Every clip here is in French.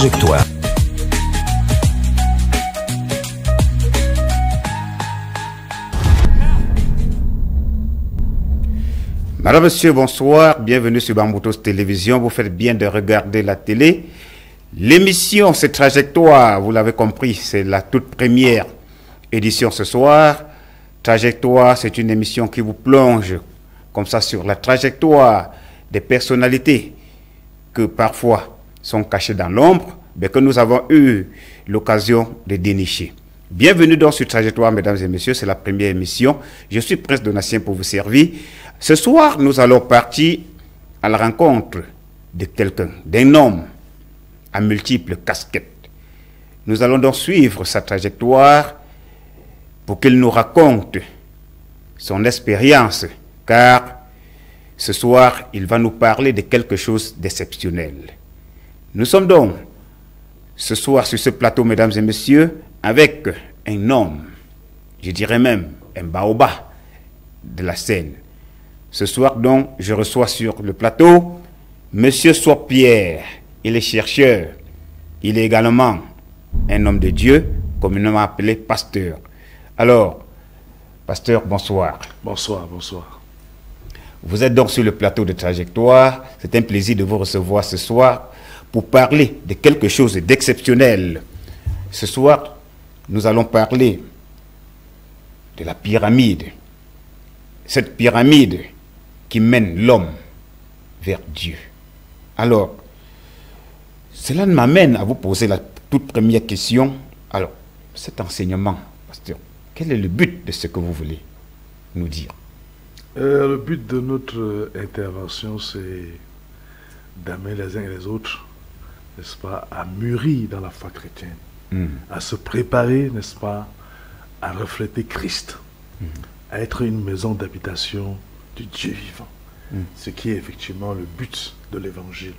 Trajectoire. Madame, monsieur, bonsoir. Bienvenue sur Bamboutos Télévision. Vous faites bien de regarder la télé. L'émission, c'est Trajectoire. Vous l'avez compris, c'est la toute première édition ce soir. Trajectoire, c'est une émission qui vous plonge comme ça sur la trajectoire des personnalités que parfois sont cachées dans l'ombre, mais que nous avons eu l'occasion de dénicher. Bienvenue donc sur Trajectoire, mesdames et messieurs. C'est la première émission. Je suis Prince Donatien pour vous servir. Ce soir, nous allons partir à la rencontre de quelqu'un, d'un homme à multiples casquettes. Nous allons donc suivre sa trajectoire pour qu'il nous raconte son expérience, car ce soir, il va nous parler de quelque chose d'exceptionnel. Nous sommes donc ce soir sur ce plateau, mesdames et messieurs, avec un homme, je dirais même un baobab de la scène. Ce soir donc, je reçois sur le plateau Monsieur Sopierre. Il est chercheur. Il est également un homme de Dieu, communément appelé pasteur. Alors, pasteur, bonsoir. Bonsoir, bonsoir. Vous êtes donc sur le plateau de Trajectoire. C'est un plaisir de vous recevoir ce soir pour parler de quelque chose d'exceptionnel. Ce soir, nous allons parler de la pyramide. Cette pyramide qui mène l'homme vers Dieu. Alors, cela m'amène à vous poser la toute première question. Alors, cet enseignement, pasteur, quel est le but de ce que vous voulez nous dire? Le but de notre intervention, c'est d'amener les uns et les autres, n'est-ce pas, à mûrir dans la foi chrétienne, à se préparer, n'est-ce pas, à refléter Christ, à être une maison d'habitation du Dieu vivant. Ce qui est effectivement le but de l'évangile,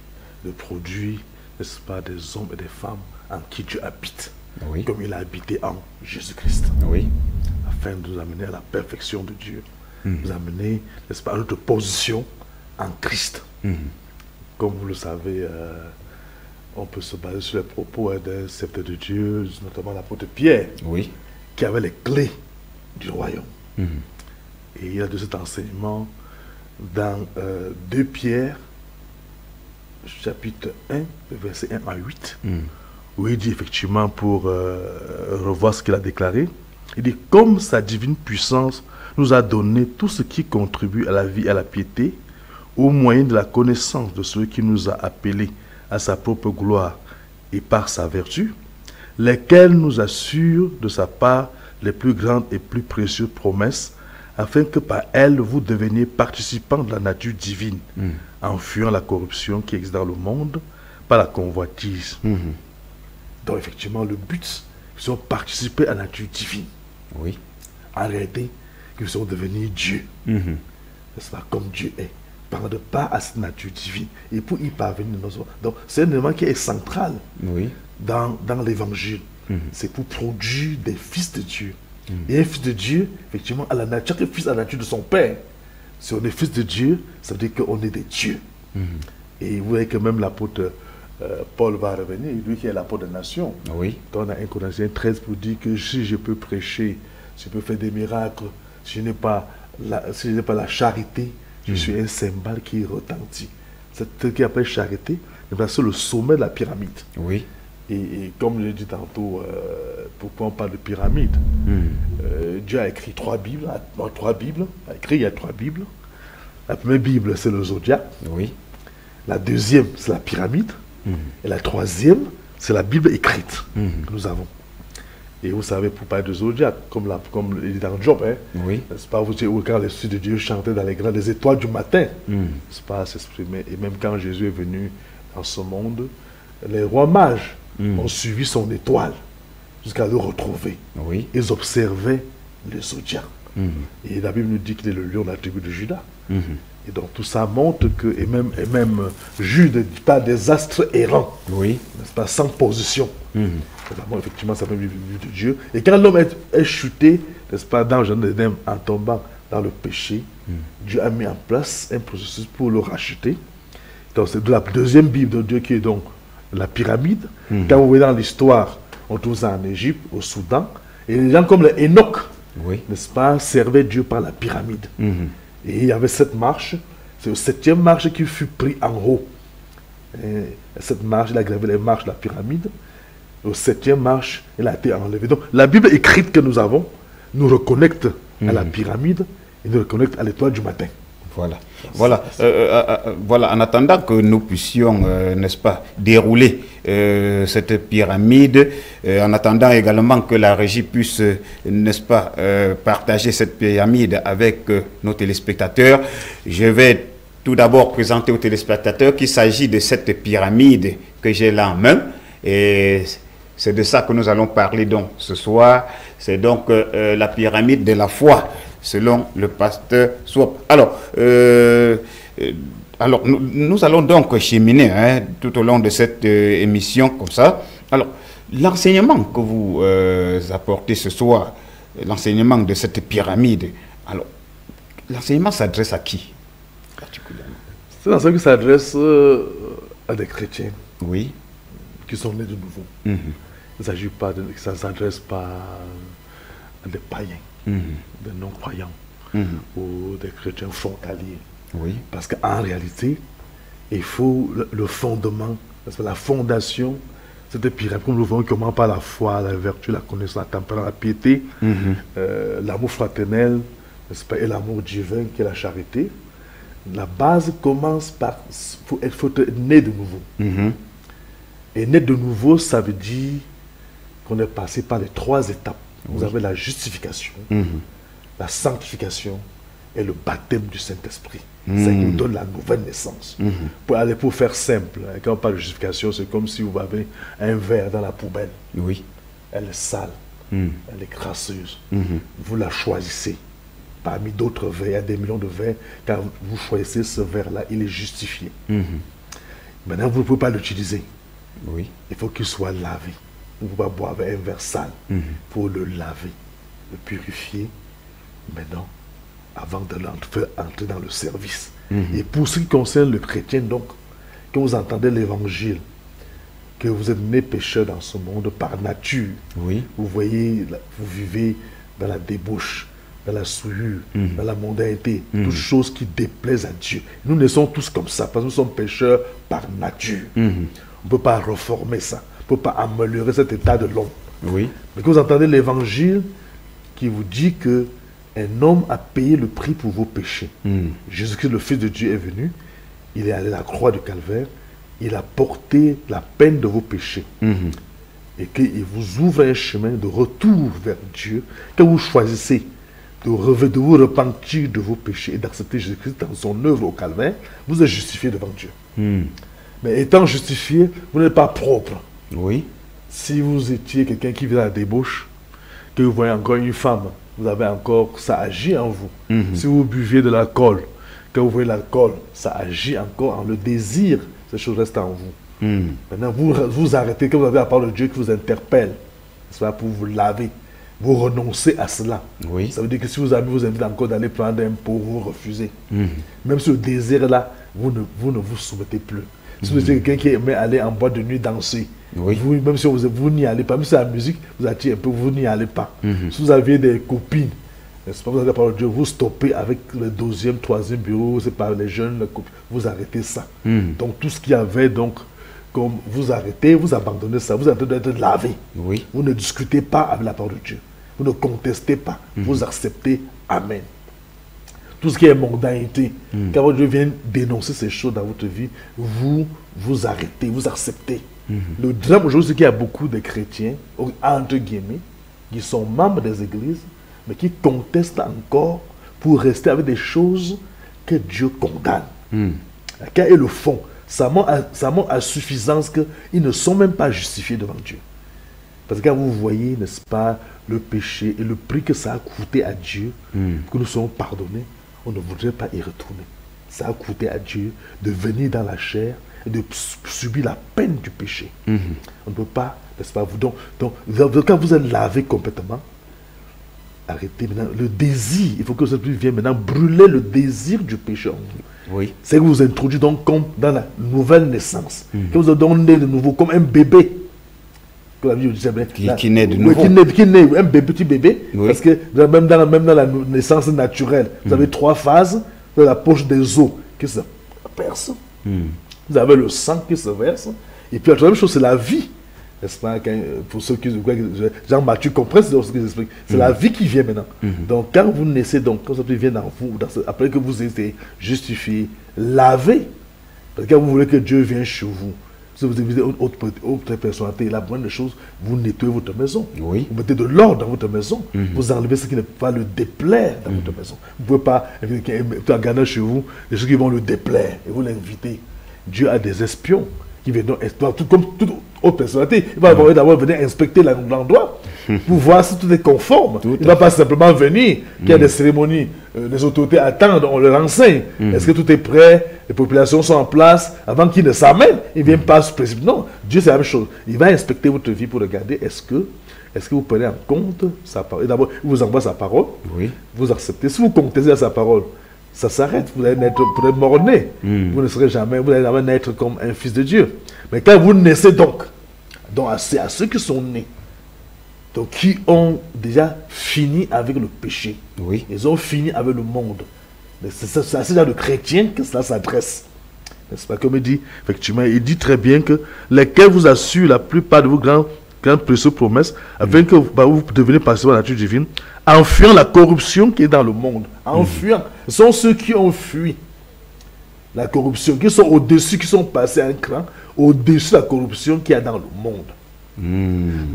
de produire, n'est-ce pas, des hommes et des femmes en qui Dieu habite, Oui. comme il a habité en Jésus-Christ, Oui. afin de nous amener à la perfection de Dieu, nous amener, n'est-ce pas, à notre position en Christ. Comme vous le savez, on peut se baser sur les propos d'un sceptre de Dieu, notamment l'apôtre Pierre, Oui. qui avait les clés du royaume. Et il y a de cet enseignement dans 2 Pierre, chapitre 1, verset 1 à 8, où il dit effectivement, pour revoir ce qu'il a déclaré, il dit « Comme sa divine puissance nous a donné tout ce qui contribue à la vie et à la piété, au moyen de la connaissance de celui qui nous a appelés à sa propre gloire et par sa vertu, lesquels nous assurent de sa part les plus grandes et plus précieuses promesses, afin que par elles vous deveniez participants de la nature divine, en fuyant la corruption qui existe dans le monde par la convoitise. » Donc effectivement, le but, c'est de participer à la nature divine. Oui. En réalité, qu'ils sont devenus Dieu. N'est-ce pas, comme Dieu est. Prendre part à cette nature divine. Et pour y parvenir, donc c'est un élément qui est central Oui. dans l'évangile. C'est pour produire des fils de Dieu. Et un fils de Dieu, effectivement, chaque fils a la nature de son père. Si on est fils de Dieu, ça veut dire qu'on est des dieux. Et vous voyez que même l'apôtre Paul va revenir, lui qui est l'apôtre des nations. Oui. On a 1 Corinthiens 13 pour dire que si je peux prêcher, si je peux faire des miracles, si je n'ai pas la charité, je suis un cymbale qui retentit. C'est ce qui appelle charité, c'est le sommet de la pyramide. Oui. Et comme je l'ai dit tantôt, pourquoi on parle de pyramide, Dieu a écrit 3 Bibles, il y a 3 Bibles. La première Bible, c'est le zodiaque. Oui. La deuxième, c'est la pyramide. Et la troisième, c'est la Bible écrite que nous avons. Et vous savez, pour parler de zodiaque, comme il dit dans Job, Oui. n'est-ce pas, quand les fils de Dieu chantaient dans les étoiles du matin, n'est-ce pas, s'exprimer. Et même quand Jésus est venu dans ce monde, les rois mages ont suivi son étoile jusqu'à le retrouver. Oui. Ils observaient le zodiaque. Et la Bible nous dit qu'il est le lion de la tribu de Juda. Et donc tout ça montre que, et même Jude parle des astres errants, Oui. n'est-ce pas, sans position. Bon, effectivement, ça fait vivre de Dieu. Et quand l'homme est chuté, n'est-ce pas, dans le jardin d'Éden, en tombant dans le péché, Dieu a mis en place un processus pour le racheter. Donc c'est de la deuxième Bible de Dieu qui est donc la pyramide. Quand vous voyez dans l'histoire, on trouve ça en Égypte, au Soudan. Et les gens comme les Enoch, n'est-ce pas, servaient Dieu par la pyramide. Et il y avait cette marche, c'est au 7e marche qui fut pris en haut. Et cette marche, il a gravé les marches de la pyramide. Au 7e marche, il a été enlevé. Donc la Bible écrite que nous avons nous reconnecte à la pyramide et nous reconnecte à l'étoile du matin. Voilà. Voilà. Voilà. En attendant que nous puissions, n'est-ce pas, dérouler cette pyramide, en attendant également que la régie puisse, n'est-ce pas, partager cette pyramide avec nos téléspectateurs, je vais tout d'abord présenter aux téléspectateurs qu'il s'agit de cette pyramide que j'ai là en main. Et c'est de ça que nous allons parler donc ce soir. C'est donc la pyramide de la foi, selon le pasteur Swap. Alors, nous allons donc cheminer tout au long de cette émission comme ça. Alors, l'enseignement que vous apportez ce soir, l'enseignement de cette pyramide, alors, l'enseignement s'adresse à qui particulièrement? C'est l'enseignement qui s'adresse à des chrétiens. Oui. Qui sont nés de nouveau. Il ne s'agit pas de, ça ne s'adresse pas à des païens, des non-croyants ou des chrétiens frontaliers. Oui. Parce qu'en réalité, il faut le fondement, la fondation, cette pyramide, comme nous voyons, comment par la foi, la vertu, la connaissance, la tempérance, la piété, l'amour fraternel, et l'amour divin qui est la charité. La base commence par, il faut être né de nouveau. Et naître de nouveau, ça veut dire qu'on est passé par les 3 étapes. Vous avez la justification, la sanctification et le baptême du Saint-Esprit. Ça nous donne la nouvelle naissance. Pour faire simple, quand on parle de justification, c'est comme si vous avez un verre dans la poubelle. Oui. Elle est sale, elle est crasseuse. Vous la choisissez. Parmi d'autres verres, il y a des millions de verres. Quand vous choisissez ce verre-là, il est justifié. Maintenant, vous ne pouvez pas l'utiliser. Oui. Il faut qu'il soit lavé. Vous ne pouvez pas boire avec un verre sale. Il faut le laver, le purifier. Maintenant, avant de l'entrer dans le service. Et pour ce qui concerne le chrétien, donc, quand vous entendez l'évangile, que vous êtes né pécheur dans ce monde par nature, vous voyez, vous vivez dans la débauche, dans la souillure, dans la mondanité, toutes choses qui déplaisent à Dieu. Nous naissons tous comme ça, parce que nous sommes pécheurs par nature. On ne peut pas reformer ça. On ne peut pas améliorer cet état de l'homme. Oui. Mais quand vous entendez l'évangile qui vous dit que un homme a payé le prix pour vos péchés. Jésus-Christ, le Fils de Dieu, est venu. Il est allé à la croix du Calvaire. Il a porté la peine de vos péchés. Et qu'il vous ouvre un chemin de retour vers Dieu. Que vous choisissez de vous repentir de vos péchés et d'accepter Jésus-Christ dans son œuvre au Calvaire, vous êtes justifié devant Dieu. Mais étant justifié, vous n'êtes pas propre. Oui. Si vous étiez quelqu'un qui vit à la débauche, que vous voyez encore une femme, vous avez encore, ça agit en vous. Si vous buviez de l'alcool, que vous voyez l'alcool, ça agit encore en le désir, ces choses restent en vous. Maintenant, vous arrêtez, que vous avez la parole de Dieu qui vous interpelle, c'est pas pour vous laver. Vous renoncez à cela. Oui. Ça veut dire que si vous avez vous invitez encore d'aller prendre un pot, vous refusez. Même si le désir est là, vous ne vous soumettez plus. Si vous êtes quelqu'un qui aimait aller en boîte de nuit danser, même si vous n'y allez pas, même si la musique vous attire un peu, vous n'y allez pas. Si vous aviez des copines, n'est-ce pas, vous avez la parole de Dieu, vous stoppez avec le 2e, 3e bureau, c'est pas les jeunes, les copines, vous arrêtez ça. Donc tout ce qu'il y avait, donc, comme vous arrêtez, vous abandonnez ça, vous êtes en train d'être lavé. Vous ne discutez pas avec la parole de Dieu. Vous ne contestez pas, vous acceptez. Amen. Tout ce qui est mondanité, quand Dieu vient dénoncer ces choses dans votre vie, vous arrêtez, vous acceptez. Le drame aujourd'hui, c'est qu'il y a beaucoup de chrétiens, entre guillemets, qui sont membres des églises, mais qui contestent encore pour rester avec des choses que Dieu condamne. Quel est le fond? Ça montre à suffisance qu'ils ne sont même pas justifiés devant Dieu. Parce que quand vous voyez, n'est-ce pas, le péché et le prix que ça a coûté à Dieu, que nous soyons pardonnés, on ne voudrait pas y retourner. Ça a coûté à Dieu de venir dans la chair et de subir la peine du péché. On ne peut pas, n'est-ce pas, donc, quand vous êtes lavé complètement, arrêtez maintenant le désir. Il faut que vous vienne maintenant brûler le désir du péché en vous. Oui. C'est que vous introduisez donc comme dans la nouvelle naissance, que vous donnez de nouveau comme un bébé. Que la Bible dit, Qui naît de nouveau. Qui naît, un bébé, petit bébé. Oui. Parce que même dans la naissance naturelle, vous avez 3 phases. Vous avez la poche des os qui se perce. Vous avez le sang qui se verse. Et puis la troisième chose, c'est la vie. N'est-ce pas? Pour ceux qui... Jean-Mathieu comprend ce que j'explique. C'est la vie qui vient maintenant. Donc quand vous naissez, donc, quand ça vient dans vous, après que vous êtes justifié, lavé, parce que quand vous voulez que Dieu vienne chez vous, si vous avez une autre personnalité, la bonne chose, vous nettoyez votre maison. Oui. Vous mettez de l'ordre dans votre maison. Vous enlevez ce qui ne va le déplaire dans votre maison. Vous ne pouvez pas regarder chez vous des choses qui vont le déplaire et vous l'invitez. Dieu a des espions qui viennent tout comme toute autre personnalité. Il va d'abord venir inspecter l'endroit pour voir si tout est conforme. Il ne va pas simplement venir, qu'il y a des cérémonies, les autorités attendent, on leur enseigne. Est-ce que tout est prêt? Les populations sont en place avant qu'ils ne s'amènent. Ils ne viennent pas se précipiter. Non, Dieu c'est la même chose. Il va inspecter votre vie pour regarder est-ce que vous prenez en compte sa parole. Et d'abord, il vous envoie sa parole. Oui. Vous acceptez. Si vous contestez à sa parole, ça s'arrête. Vous allez naître pour être mort-né. Vous ne serez jamais, vous allez jamais naître comme un fils de Dieu. Mais quand vous naissez donc c'est à ceux qui sont nés, donc qui ont déjà fini avec le péché. Oui. Ils ont fini avec le monde. C'est à ce genre de chrétiens que cela s'adresse. N'est-ce pas? Comme il dit, effectivement, il dit très bien que lesquels vous assurent la plupart de vos grandes précieuses promesses, afin que vous deveniez participants de la nature divine, en fuyant la corruption qui est dans le monde. En fuyant. Ce sont ceux qui ont fui la corruption, qui sont au-dessus, qui sont passés un cran, au-dessus de la corruption qu'il y a dans le monde.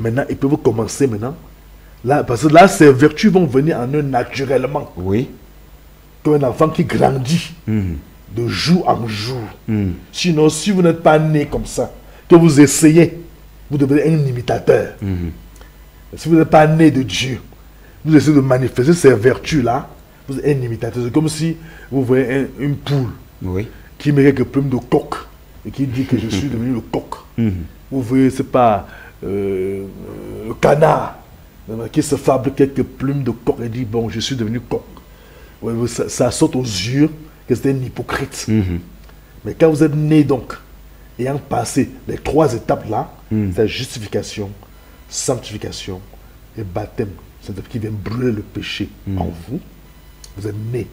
Maintenant, ils peuvent commencer maintenant. Là, parce que là, ces vertus vont venir en eux naturellement. Oui. Comme un enfant qui grandit de jour en jour. Sinon, si vous n'êtes pas né comme ça, que vous essayez, vous devenez un imitateur. Si vous n'êtes pas né de Dieu, vous essayez de manifester ces vertus-là, vous êtes un imitateur. C'est comme si vous voyez une poule qui met quelques plumes de coq et qui dit que je suis devenu le coq. Vous voyez, c'est pas le canard qui se fabrique quelques plumes de coq et dit bon, je suis devenu coq. Ça saute aux yeux que c'est un hypocrite. Mais quand vous êtes né donc, ayant passé les 3 étapes là, c'est justification, sanctification et baptême, c'est-à-dire qui vient brûler le péché en vous. Vous êtes né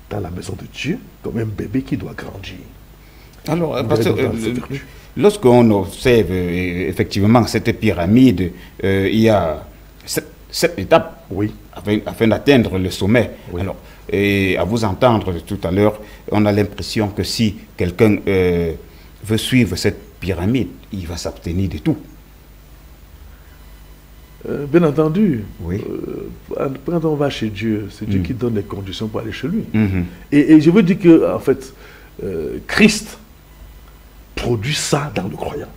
dans la maison de Dieu comme un bébé qui doit grandir. Alors, lorsqu'on observe effectivement cette pyramide, il y a 7 étapes afin d'atteindre le sommet. Alors, et à vous entendre tout à l'heure, on a l'impression que si quelqu'un veut suivre cette pyramide, il va s'abstenir de tout. Bien entendu, oui. Quand on va chez Dieu, c'est Dieu qui donne les conditions pour aller chez lui. Et je veux dire que, en fait, Christ produit ça dans le croyant.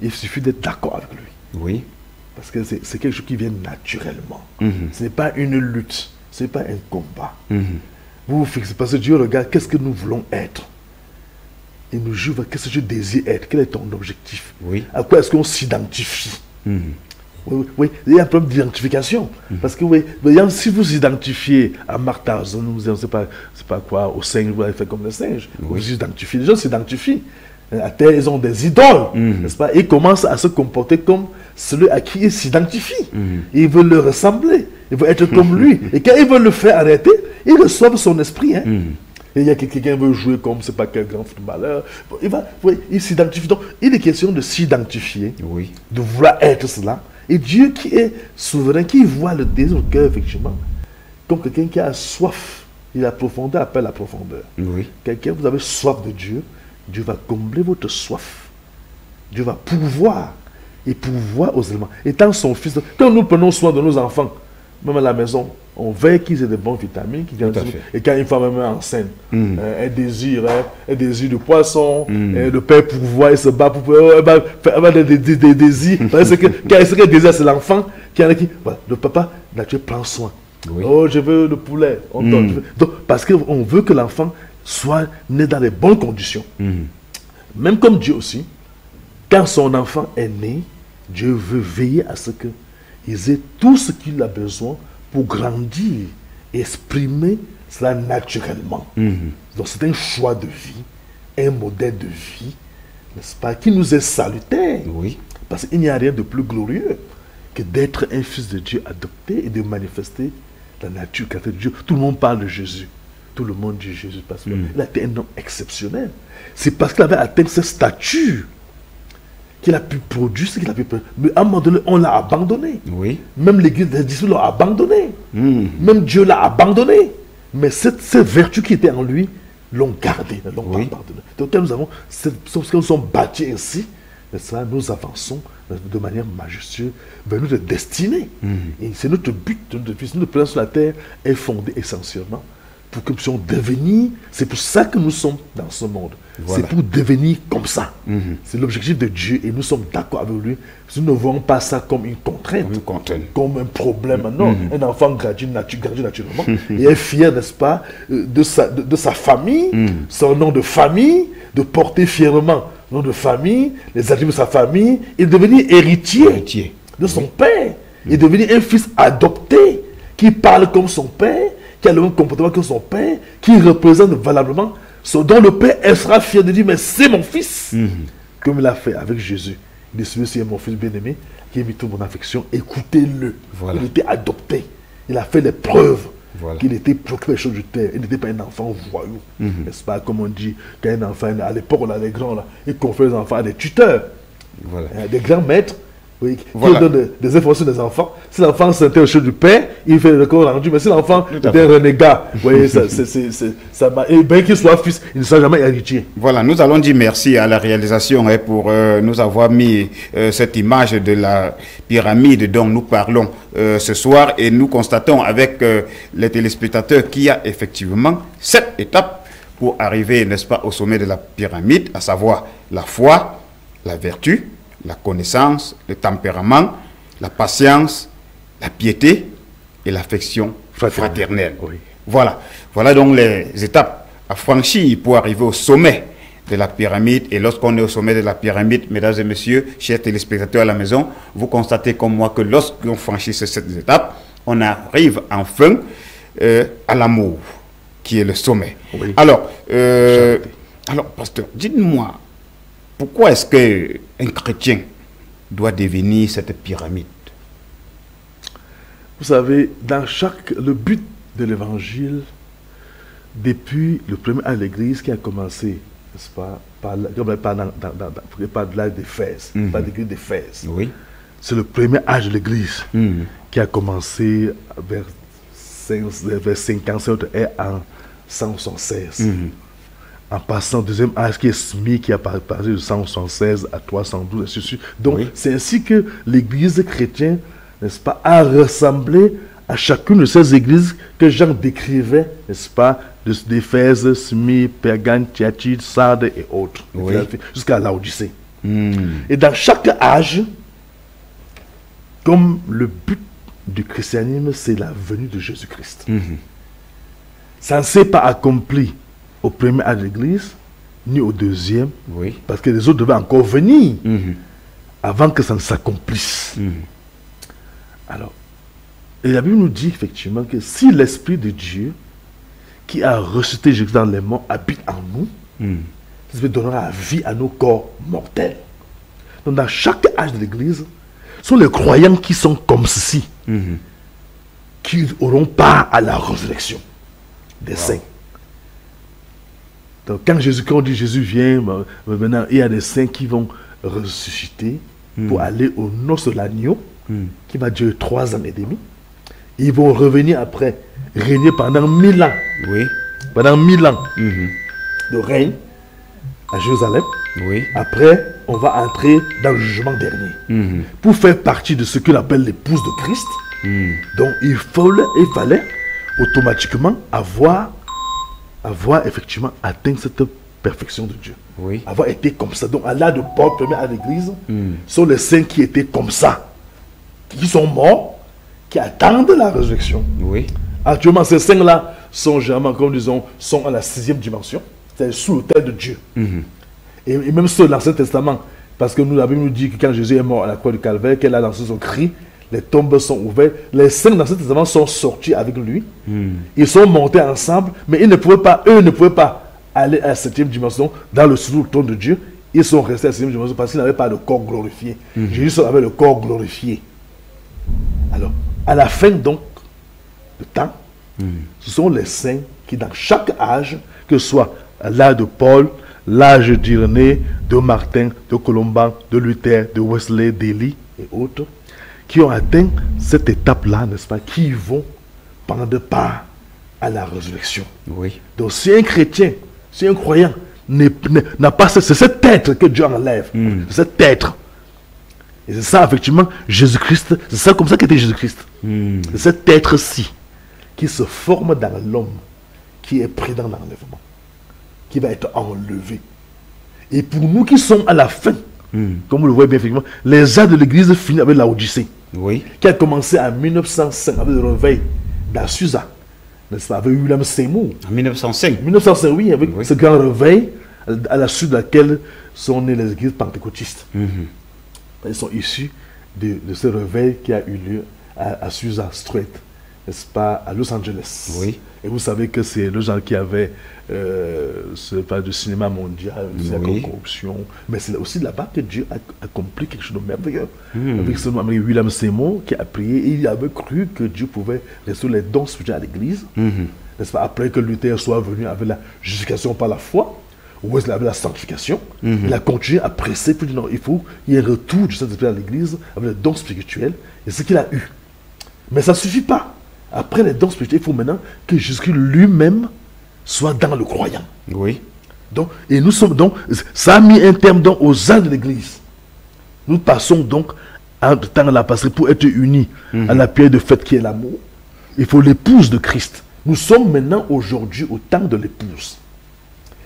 Il suffit d'être d'accord avec lui. Oui. Parce que c'est quelque chose qui vient naturellement. Ce n'est pas une lutte, ce n'est pas un combat. Vous vous fixez, parce que Dieu regarde qu'est-ce que nous voulons être. Il nous juge, qu'est-ce que tu désires être, quel est ton objectif, à quoi est-ce qu'on s'identifie. Oui, il y a un problème d'identification. Parce que si vous identifiez à Marthe Tarzan, nous disons, c'est pas quoi, au singe, vous allez faire comme les singes. Vous identifiez, les gens s'identifient. À terre, ils ont des idoles, n'est-ce pas? Ils commencent à se comporter comme celui à qui ils s'identifient. Ils veulent le ressembler, ils veulent être comme lui. Et quand ils veulent le faire arrêter, ils reçoivent son esprit. Et il y a quelqu'un qui veut jouer comme, c'est pas quel grand footballeur. Il s'identifie. Donc, il est question de s'identifier, de vouloir être cela. Et Dieu qui est souverain, qui voit le désir au cœur, effectivement, comme quelqu'un qui a soif. Et la profondeur appelle la profondeur. Quelqu'un, vous avez soif de Dieu, Dieu va combler votre soif. Dieu va pourvoir. Et pourvoir aux éléments. Étant son fils, quand nous prenons soin de nos enfants, même à la maison, on veille qu'ils aient de bonnes vitamines. Et quand une femme est enceinte, elle désire de poisson, le père pourvoit, il se bat pour avoir des désirs. Parce que quand elle désire, c'est l'enfant qui en a qui. Voilà, le papa, là, tu prends soin. Oh, je veux le poulet. On donne. Donc, parce qu'on veut que l'enfant soit né dans les bonnes conditions. Même comme Dieu aussi, quand son enfant est né, Dieu veut veiller à ce qu'il ait tout ce qu'il a besoin pour grandir et exprimer cela naturellement. Donc c'est un choix de vie, un modèle de vie, n'est-ce pas, qui nous est salutaire. Oui. Parce qu'il n'y a rien de plus glorieux que d'être un fils de Dieu adopté et de manifester la nature de Dieu. Tout le monde parle de Jésus. Tout le monde dit Jésus parce qu'il a été un homme exceptionnel. C'est parce qu'il avait atteint cette stature qu'il a pu produire ce qu'il a pu produire. Mais à un moment donné, on l'a abandonné. Oui. Même l'église des disciples l'ont abandonné. Même Dieu l'a abandonné. Mais cette vertu qui était en lui, l'ont gardé, ne l'ont pas abandonné. Donc quand nous avons, nous sommes bâtis ainsi, nous avançons de manière majestueuse vers notre destinée. Et c'est notre but, notre présence sur la terre est fondée essentiellement pour que nous puissions devenir, c'est pour ça que nous sommes dans ce monde. Voilà. C'est pour devenir comme ça. C'est l'objectif de Dieu et nous sommes d'accord avec lui. Nous ne voyons pas ça comme une contrainte, comme un problème. Non, un enfant grandit naturellement et est fier, n'est-ce pas, de sa famille, son nom de famille, de porter fièrement nom de famille, les attributs de sa famille, et devenir héritier de son père, et devenir un fils adopté qui parle comme son père, qui a le même comportement que son père, qui représente valablement, dont le père elle sera fier de dire mais c'est mon fils, comme il a fait avec Jésus. Il dit celui-ci est mon fils bien-aimé, qui a mis toute mon affection, écoutez-le. Voilà. Il était adopté, il a fait les preuves. Voilà. Qu'il était préoccupé des choses du terre. Il n'était pas un enfant voyou. N'est-ce pas, comme on dit, quand un enfant, à l'époque, on a les grands, là, ils confient les enfants à des tuteurs, des grands maîtres, qui donnent des informations des enfants. Si l'enfant s'intéresse aux choses du père, il fait le corps rendu. Mais si l'enfant est un renégat, vous voyez, et bien qu'il soit fils, il ne sera jamais héritier. Voilà, nous allons dire merci à la réalisation pour nous avoir mis cette image de la pyramide dont nous parlons ce soir, et nous constatons avec les téléspectateurs qu'il y a effectivement 7 étapes pour arriver, n'est-ce pas, au sommet de la pyramide, à savoir la foi, la vertu, la connaissance, le tempérament, la patience, la piété et l'affection fraternelle. Oui. Voilà donc les étapes à franchir pour arriver au sommet de la pyramide. Et lorsqu'on est au sommet de la pyramide, mesdames et messieurs, chers téléspectateurs à la maison, vous constatez comme moi que lorsqu'on franchit ces étapes, on arrive enfin à l'amour, qui est le sommet. Oui. Alors, pasteur, dites-moi, pourquoi est-ce qu'un chrétien doit devenir cette pyramide? Vous savez, le but de l'évangile, depuis le premier à l'église qui a commencé, n'est-ce pas, par l'âge d'Éphèse, par l'église d'Éphèse. Oui. C'est le premier âge de l'église qui a commencé vers 55 en 176. En passant au deuxième âge qui est Smith, qui a passé de 176 à 312, et ainsi de suite. Donc, c'est ainsi que l'église chrétienne, n'est-ce pas, a ressemblé à chacune de ces églises que Jean décrivait, n'est-ce pas, d'Éphèse, Smith, Pergame, Thyatire, Sardes et autres, jusqu'à Laodicée. Et dans chaque âge, comme le but du christianisme, c'est la venue de Jésus-Christ. Ça ne s'est pas accompli au premier âge de l'église, ni au deuxième, parce que les autres devaient encore venir avant que ça ne s'accomplisse. Alors, et la Bible nous dit effectivement que si l'Esprit de Dieu, qui a ressuscité Jésus dans les morts, habite en nous, ça donnera la vie à nos corps mortels. Donc, dans chaque âge de l'église, ce sont les croyants qui sont comme ceci, qui auront part à la résurrection des saints. Donc, quand on dit Jésus vient, maintenant, il y a des saints qui vont ressusciter pour aller aux noces de l'agneau, qui va durer 3 ans et demi. Ils vont revenir après, régner pendant 1000 ans. Pendant 1000 ans de règne à Jérusalem. Après, on va entrer dans le jugement dernier. Pour faire partie de ce qu'on appelle l'épouse de Christ, donc il fallait automatiquement avoir effectivement atteint cette perfection de Dieu. Avoir été comme ça. Donc à l'âge de Paul, premier à l'église, sont les saints qui étaient comme ça, qui sont morts, qui attendent la résurrection. Actuellement, ces saints-là sont généralement, comme disons, sont à la 6e dimension, c'est-à-dire sous l'autel de Dieu. Et même ceux de l'Ancien Testament, parce que la Bible nous dit que quand Jésus est mort à la croix du Calvaire, qu'elle a lancé son cri, les tombes sont ouvertes, les saints dans cet testament sont sortis avec lui, ils sont montés ensemble, mais eux ne pouvaient pas aller à la 7e dimension dans le sous trône de Dieu. Ils sont restés à la 7e dimension parce qu'ils n'avaient pas de corps glorifié. Jésus avait le corps glorifié. Alors, à la fin donc de temps, ce sont les saints qui dans chaque âge, que ce soit l'âge de Paul, l'âge d'Irénée, de Martin, de Colomban, de Luther, de Wesley, d'Élie et autres, qui ont atteint cette étape-là, n'est-ce pas, qui vont prendre part à la résurrection. Oui. Donc si un chrétien, si un croyant n'a pas, c'est cet être que Dieu enlève, c'est cet être. Et c'est ça, effectivement, Jésus-Christ, c'est ça comme ça qu'était Jésus-Christ. C'est cet être-ci qui se forme dans l'homme, qui est pris dans l'enlèvement, qui va être enlevé. Et pour nous qui sommes à la fin, comme vous le voyez bien, effectivement, les âges de l'Église finissent avec la Odyssée, qui a commencé en 1905 avec le réveil d'Azusa, n'est-ce pas, avec William Seymour. En 1905. 1905, oui, avec ce grand réveil à la suite de laquelle sont nées les églises pentecôtistes. Ils sont issus de ce réveil qui a eu lieu à Azusa Street, n'est-ce pas, à Los Angeles. Oui. Et vous savez que c'est le genre qui avait du cinéma mondial, la corruption, mais c'est aussi là-bas que Dieu a accompli quelque chose de merveilleux. Avec ce nom, William Seymour qui a prié, et il avait cru que Dieu pouvait restaurer les dons spirituels à l'église, n'est-ce pas, après que Luther soit venu avec la justification par la foi, Wesley avait la sanctification, il a continué à presser, puis il dit non, il faut qu'il y ait un retour du Saint-Esprit à l'église avec les dons spirituels, et c'est ce qu'il a eu. Mais ça ne suffit pas. Après les dons spirituels, il faut maintenant que Jésus lui-même soit dans le croyant. Oui. Donc, et nous sommes donc, ça a mis un terme donc aux âges de l'église. Nous passons donc à temps là, parce que pour être unis à la pierre de fête qui est l'amour, il faut l'épouse de Christ. Nous sommes maintenant aujourd'hui au temps de l'épouse.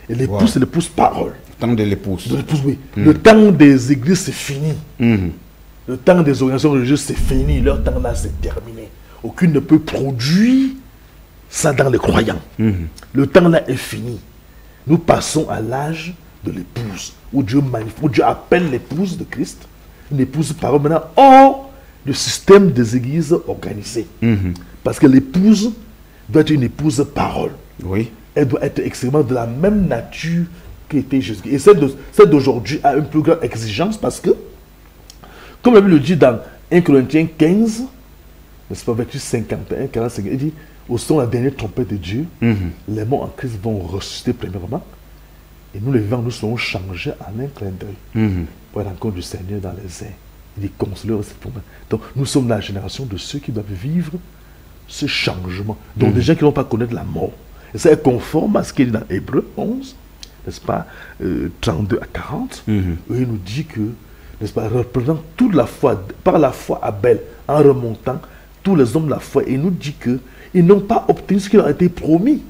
Et l'épouse, c'est l'épouse parole. Le temps de l'épouse. De l'épouse, oui. Le temps des églises, c'est fini. Le temps des organisations religieuses, c'est fini. Leur temps là, c'est terminé. Aucune ne peut produire ça dans les croyants. Le temps là est fini. Nous passons à l'âge de l'épouse, où Dieu appelle l'épouse de Christ, une épouse parole maintenant hors du système des églises organisées. Parce que l'épouse doit être une épouse parole. Oui. Elle doit être extrêmement de la même nature qu'était Jésus. Et celle d'aujourd'hui a une plus grande exigence parce que, comme la Bible le dit dans 1 Corinthiens 15, n'est-ce pas, verset 51, 45, il dit, au son de la dernière trompette de Dieu, les morts en Christ vont ressusciter premièrement, et nous les vivants, nous serons changés en un clin d'œil pour la rencontre du Seigneur dans les airs. Il dit, consoleur aussi pour moi. Donc, nous sommes la génération de ceux qui doivent vivre ce changement. Donc, des gens qui ne vont pas connaître la mort. Et ça est conforme à ce qu'il est dans Hébreux 11, n'est-ce pas, 32 à 40, où il nous dit que, n'est-ce pas, reprenant toute la foi, par la foi Abel, en remontant tous les hommes de la foi, et il nous dit qu'ils n'ont pas obtenu ce qui leur a été promis.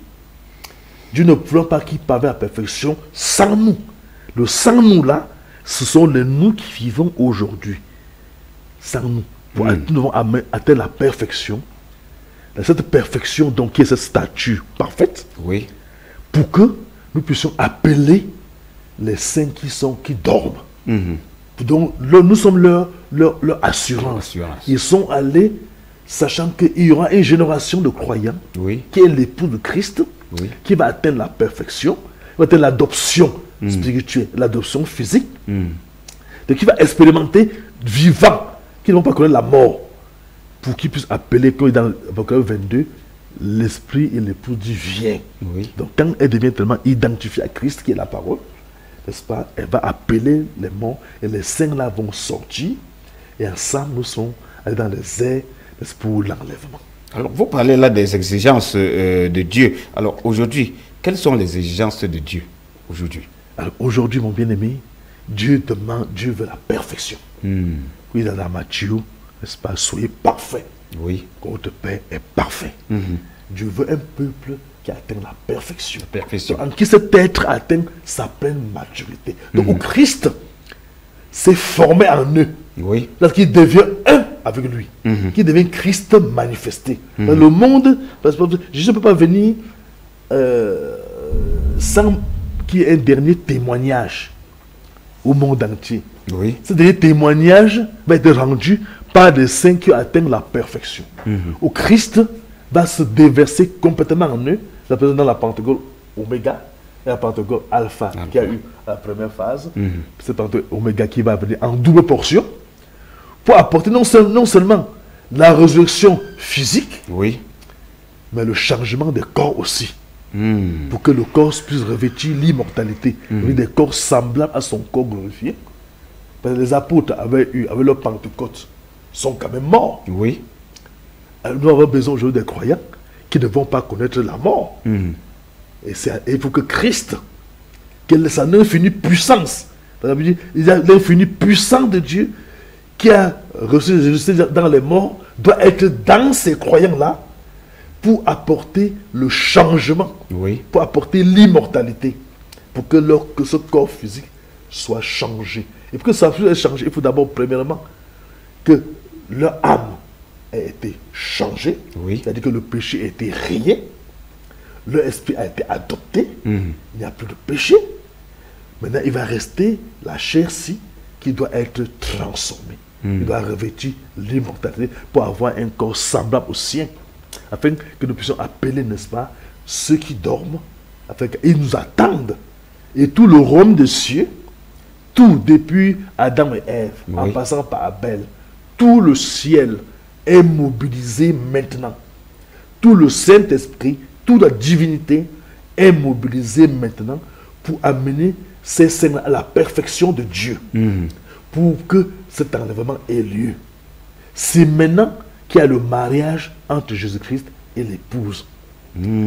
Dieu ne voulant pas qu'ils parviennent à la perfection sans nous. Le sans nous là, ce sont les nous qui vivons aujourd'hui. Sans nous. Pour nous devons atteindre la perfection. Cette perfection, donc, qui est cette statue parfaite, pour que nous puissions appeler les saints qui dorment. Donc, nous sommes leur assurance. Ils sont allés, sachant qu'il y aura une génération de croyants, qui est l'époux de Christ, qui va atteindre la perfection, va atteindre l'adoption spirituelle, l'adoption physique, donc qui va expérimenter vivant, qui ne vont pas connaître la mort, pour qu'ils puissent appeler, comme dans Apocalypse 22, l'esprit et l'époux dit viens. Donc quand elle devient tellement identifiée à Christ, qui est la parole, n'est-ce pas, elle va appeler les morts, et les saints là vont sortir, et ensemble nous sommes allés dans les airs, n'est-ce pas, pour l'enlèvement. Alors vous parlez là des exigences de Dieu. Alors aujourd'hui, quelles sont les exigences de Dieu aujourd'hui? Alors aujourd'hui, mon bien-aimé, Dieu veut la perfection. Oui, dans la Matthieu, n'est-ce pas, soyez parfaits. Votre Père est parfait. Dieu veut un peuple qui atteint la perfection. En qui cet être atteint sa pleine maturité. Donc au Christ s'est formé en eux. Lorsqu'il devient un avec lui, qui devient Christ manifesté. Dans le monde, parce que Jésus ne peut pas venir sans qu'il y ait un dernier témoignage au monde entier. Oui. Ce dernier témoignage va être rendu par des saints qui atteignent la perfection. Où Christ va se déverser complètement en eux, dans la Pentecôte Oméga et la Pentecôte Alpha, qui a eu la première phase. C'est Pentecôte Oméga qui va venir en double portion pour apporter non seulement la résurrection physique, Oui. mais le changement des corps aussi. Pour que le corps puisse revêtir l'immortalité, des corps semblables à son corps glorifié. Parce que les apôtres avaient leur Pentecôte, sont quand même morts. Oui. Alors, nous avons besoin aujourd'hui des croyants qui ne vont pas connaître la mort. Et il faut que Christ, quelle est sa infinie puissance, il y a l'infinie puissance de Dieu qui a reçu Jésus dans les morts, doit être dans ces croyants-là pour apporter le changement, Oui. pour apporter l'immortalité, pour que ce corps physique soit changé. Et pour que ça puisse changer, il faut d'abord, premièrement, que leur âme ait été changée, Oui. c'est-à-dire que le péché a été rayé, leur esprit a été adopté, il n'y a plus de péché. Maintenant, il va rester la chair-ci qui doit être transformée. Il doit revêtir l'immortalité pour avoir un corps semblable au sien, afin que nous puissions appeler, n'est-ce pas, ceux qui dorment, afin qu'ils nous attendent. Et tout le royaume des cieux, tout depuis Adam et Ève, en Oui. passant par Abel, tout le ciel est mobilisé maintenant. Tout le Saint-Esprit, toute la divinité est mobilisée maintenant pour amener ces saints à la perfection de Dieu. Pour que cet enlèvement ait lieu. C'est maintenant qu'il y a le mariage entre Jésus-Christ et l'épouse.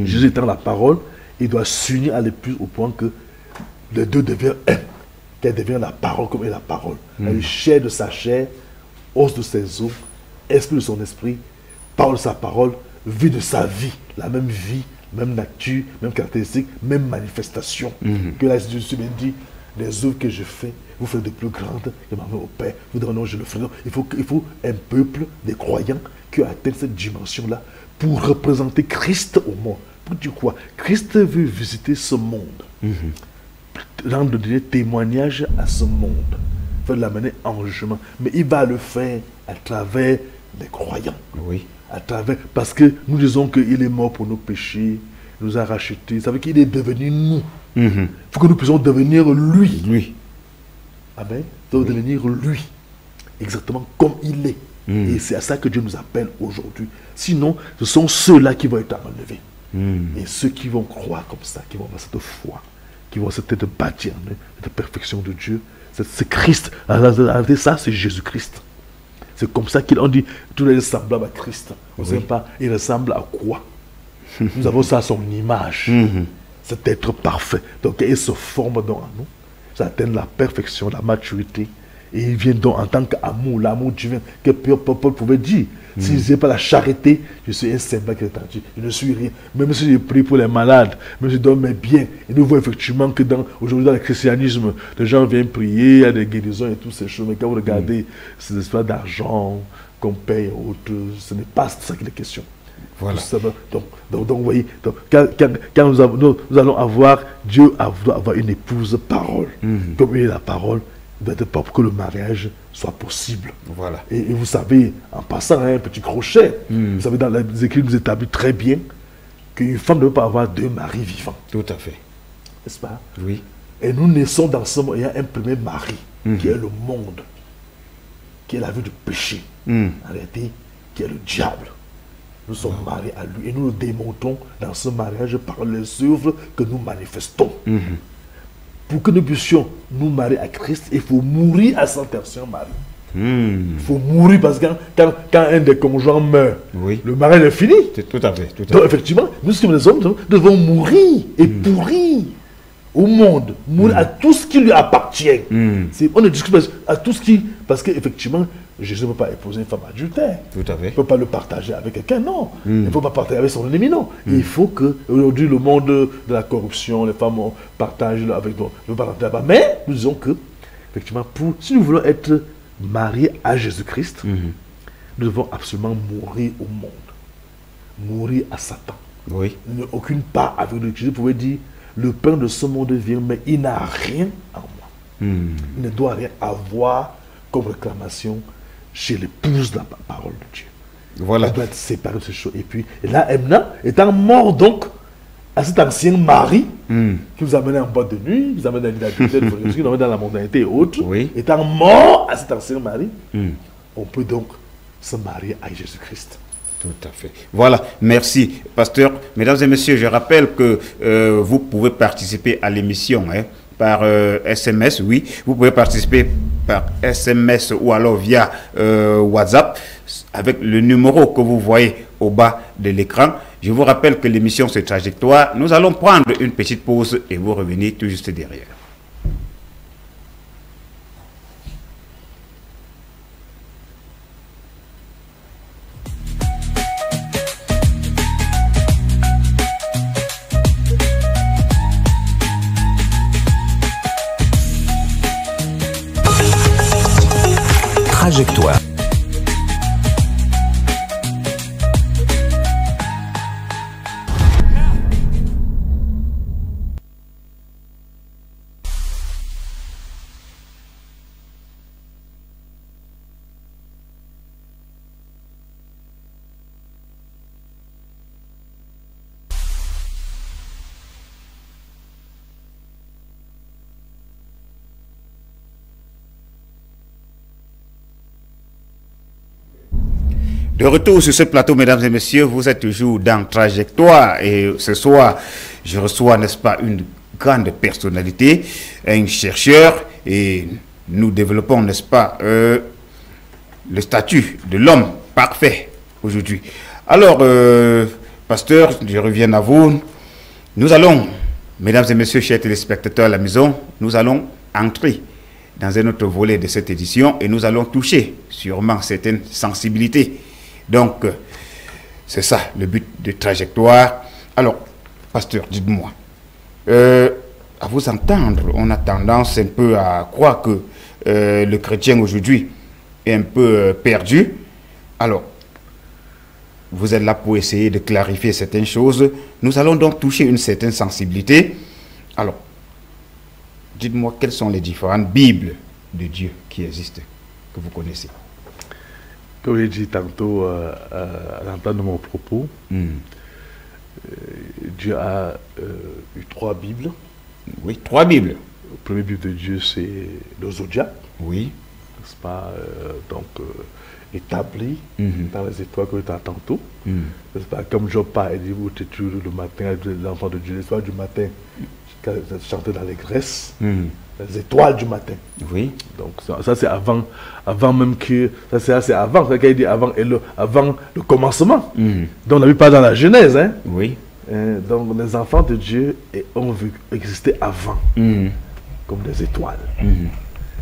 Jésus étant la parole, il doit s'unir à l'épouse au point que les deux deviennent un. Qu'elle devient la parole comme est la parole. Elle est chair de sa chair, os de ses os, esprit de son esprit, parole de sa parole, vie de sa vie. La même vie, même nature, même caractéristique, même manifestation. Que là, Jésus me dit, les œuvres que je fais, vous faites de plus grandes que ma mère au Père. Vous direz non, je le ferai. Il faut un peuple des croyants qui atteint cette dimension-là pour représenter Christ au monde. Pour dire quoi? Christ veut visiter ce monde. Rendre des témoignages à ce monde. Faire de l'amener en jugement. Mais il va le faire à travers les croyants. Oui. À travers, parce que nous disons qu'il est mort pour nos péchés, il nous a rachetés. Ça veut dire qu'il est devenu nous. Il faut que nous puissions devenir lui. Lui. Amen. Donc devenir lui. Exactement comme il est. Et c'est à ça que Dieu nous appelle aujourd'hui. Sinon, ce sont ceux-là qui vont être enlevés. Et ceux qui vont croire comme ça, qui vont avoir cette foi, qui vont cette bâtir cette perfection de Dieu, c'est Christ. Ça, c'est Jésus-Christ. C'est comme ça qu'ils ont dit, tout est semblable à Christ. On ne sait pas, il ressemble à quoi? Nous avons ça à son image. Cet être parfait. Donc, il se forme donc en nous. Ça atteint la perfection, la maturité. Et il vient donc en tant qu'amour, l'amour divin, que Paul pouvait dire. Si je n'ai pas la charité, je suis un semblable qui est je ne suis rien. Même si je prie pour les malades, même si je donne mes biens. Et nous voyons effectivement que aujourd'hui dans le christianisme, les gens viennent prier, il y a des guérisons et toutes ces choses. Mais quand vous regardez ces espèces d'argent qu'on paye et autres, ce n'est pas ça qui est question. Voilà. Donc, vous voyez, donc, quand nous allons avoir, Dieu doit avoir une épouse parole. Comme il est la parole, il doit être pour que le mariage soit possible. Voilà. Et vous savez, en passant un petit crochet, vous savez, dans les Écritures nous établit très bien qu'une femme ne peut pas avoir deux maris vivants. Tout à fait. N'est-ce pas? Oui. Et nous naissons dans ce monde, il y a un premier mari, qui est le monde, qui est la vie du péché. En réalité, qui est le diable. Nous sommes mariés à lui et nous le démontrons dans ce mariage par les œuvres que nous manifestons. Pour que nous puissions nous marier à Christ, il faut mourir à son ancien mari. Il faut mourir parce que quand un des conjoints meurt, le mariage est fini. Tout à fait. Donc effectivement, nous sommes les hommes, nous devons mourir et pourrir au monde, mourir à tout ce qui lui appartient. On ne discute pas à tout ce qui... Parce qu'effectivement, Jésus ne peut pas épouser une femme adultère. Tout à fait. Il ne peut pas le partager avec quelqu'un, non. Il ne peut pas partager avec son ennemi, non. Il faut que, aujourd'hui, le monde de la corruption, les femmes partagent avec d'autres. Mais nous disons que, effectivement, si nous voulons être mariés à Jésus-Christ, nous devons absolument mourir au monde. Mourir à Satan. Oui. Aucune part avec lui. Jésus pouvait dire, le pain de ce monde vient, mais il n'a rien en moi. Il ne doit rien avoir comme réclamation chez l'épouse de la parole de Dieu. Voilà. Il doit être séparé de ces choses. Et puis, et là, Emna, étant mort donc à cet ancien mari qui vous amène en boîte de nuit, vous amène dans l'identité, qui vous amène dans la mondanité et autres, étant mort à cet ancien mari, on peut donc se marier à Jésus-Christ. Tout à fait. Voilà, merci, pasteur. Mesdames et messieurs, je rappelle que vous pouvez participer à l'émission par SMS, oui. Vous pouvez participer par SMS ou alors via WhatsApp avec le numéro que vous voyez au bas de l'écran. Je vous rappelle que l'émission c'est Trajectoire. Nous allons prendre une petite pause et vous revenez tout juste derrière. Trajectoire. De retour sur ce plateau, mesdames et messieurs, vous êtes toujours dans Trajectoire et ce soir, je reçois, n'est-ce pas, une grande personnalité, un chercheur et nous développons, n'est-ce pas, le statut de l'homme parfait aujourd'hui. Alors, pasteur, je reviens à vous. Nous allons, mesdames et messieurs, chers téléspectateurs à la maison, nous allons entrer dans un autre volet de cette édition et nous allons toucher sûrement certaines sensibilités. Donc, c'est ça le but de Trajectoire. Alors, pasteur, dites-moi, à vous entendre, on a tendance un peu à croire que le chrétien aujourd'hui est un peu perdu. Alors, vous êtes là pour essayer de clarifier certaines choses. Nous allons donc toucher une certaine sensibilité. Alors, dites-moi quelles sont les différentes Bibles de Dieu qui existent, que vous connaissez. Comme j'ai dit tantôt à l'entente de mon propos, Dieu a eu 3 Bibles. Oui, 3 Bibles. La première Bible de Dieu, c'est le Zodiaque. Oui. N'est-ce pas? Établi dans les étoiles que tu as tantôt. N'est-ce pas? Comme Job a dit, vous êtes toujours le matin, l'enfant de Dieu, l'histoire du matin, chanter dans les graisses. Les étoiles du matin. Oui. Donc ça c'est avant même que ça c'est avant, ça qu'il dit avant le commencement. Donc on n'a vu pas dans la Genèse, hein. Oui. Donc les enfants de Dieu ont vu exister avant, comme des étoiles.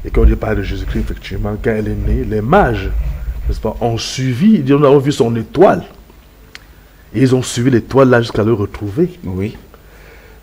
Et quand on parle de Jésus-Christ, effectivement, quand elle est née, les mages, n'est-ce pas, ont suivi, ils ont vu son étoile. Et ils ont suivi l'étoile là jusqu'à le retrouver. Oui.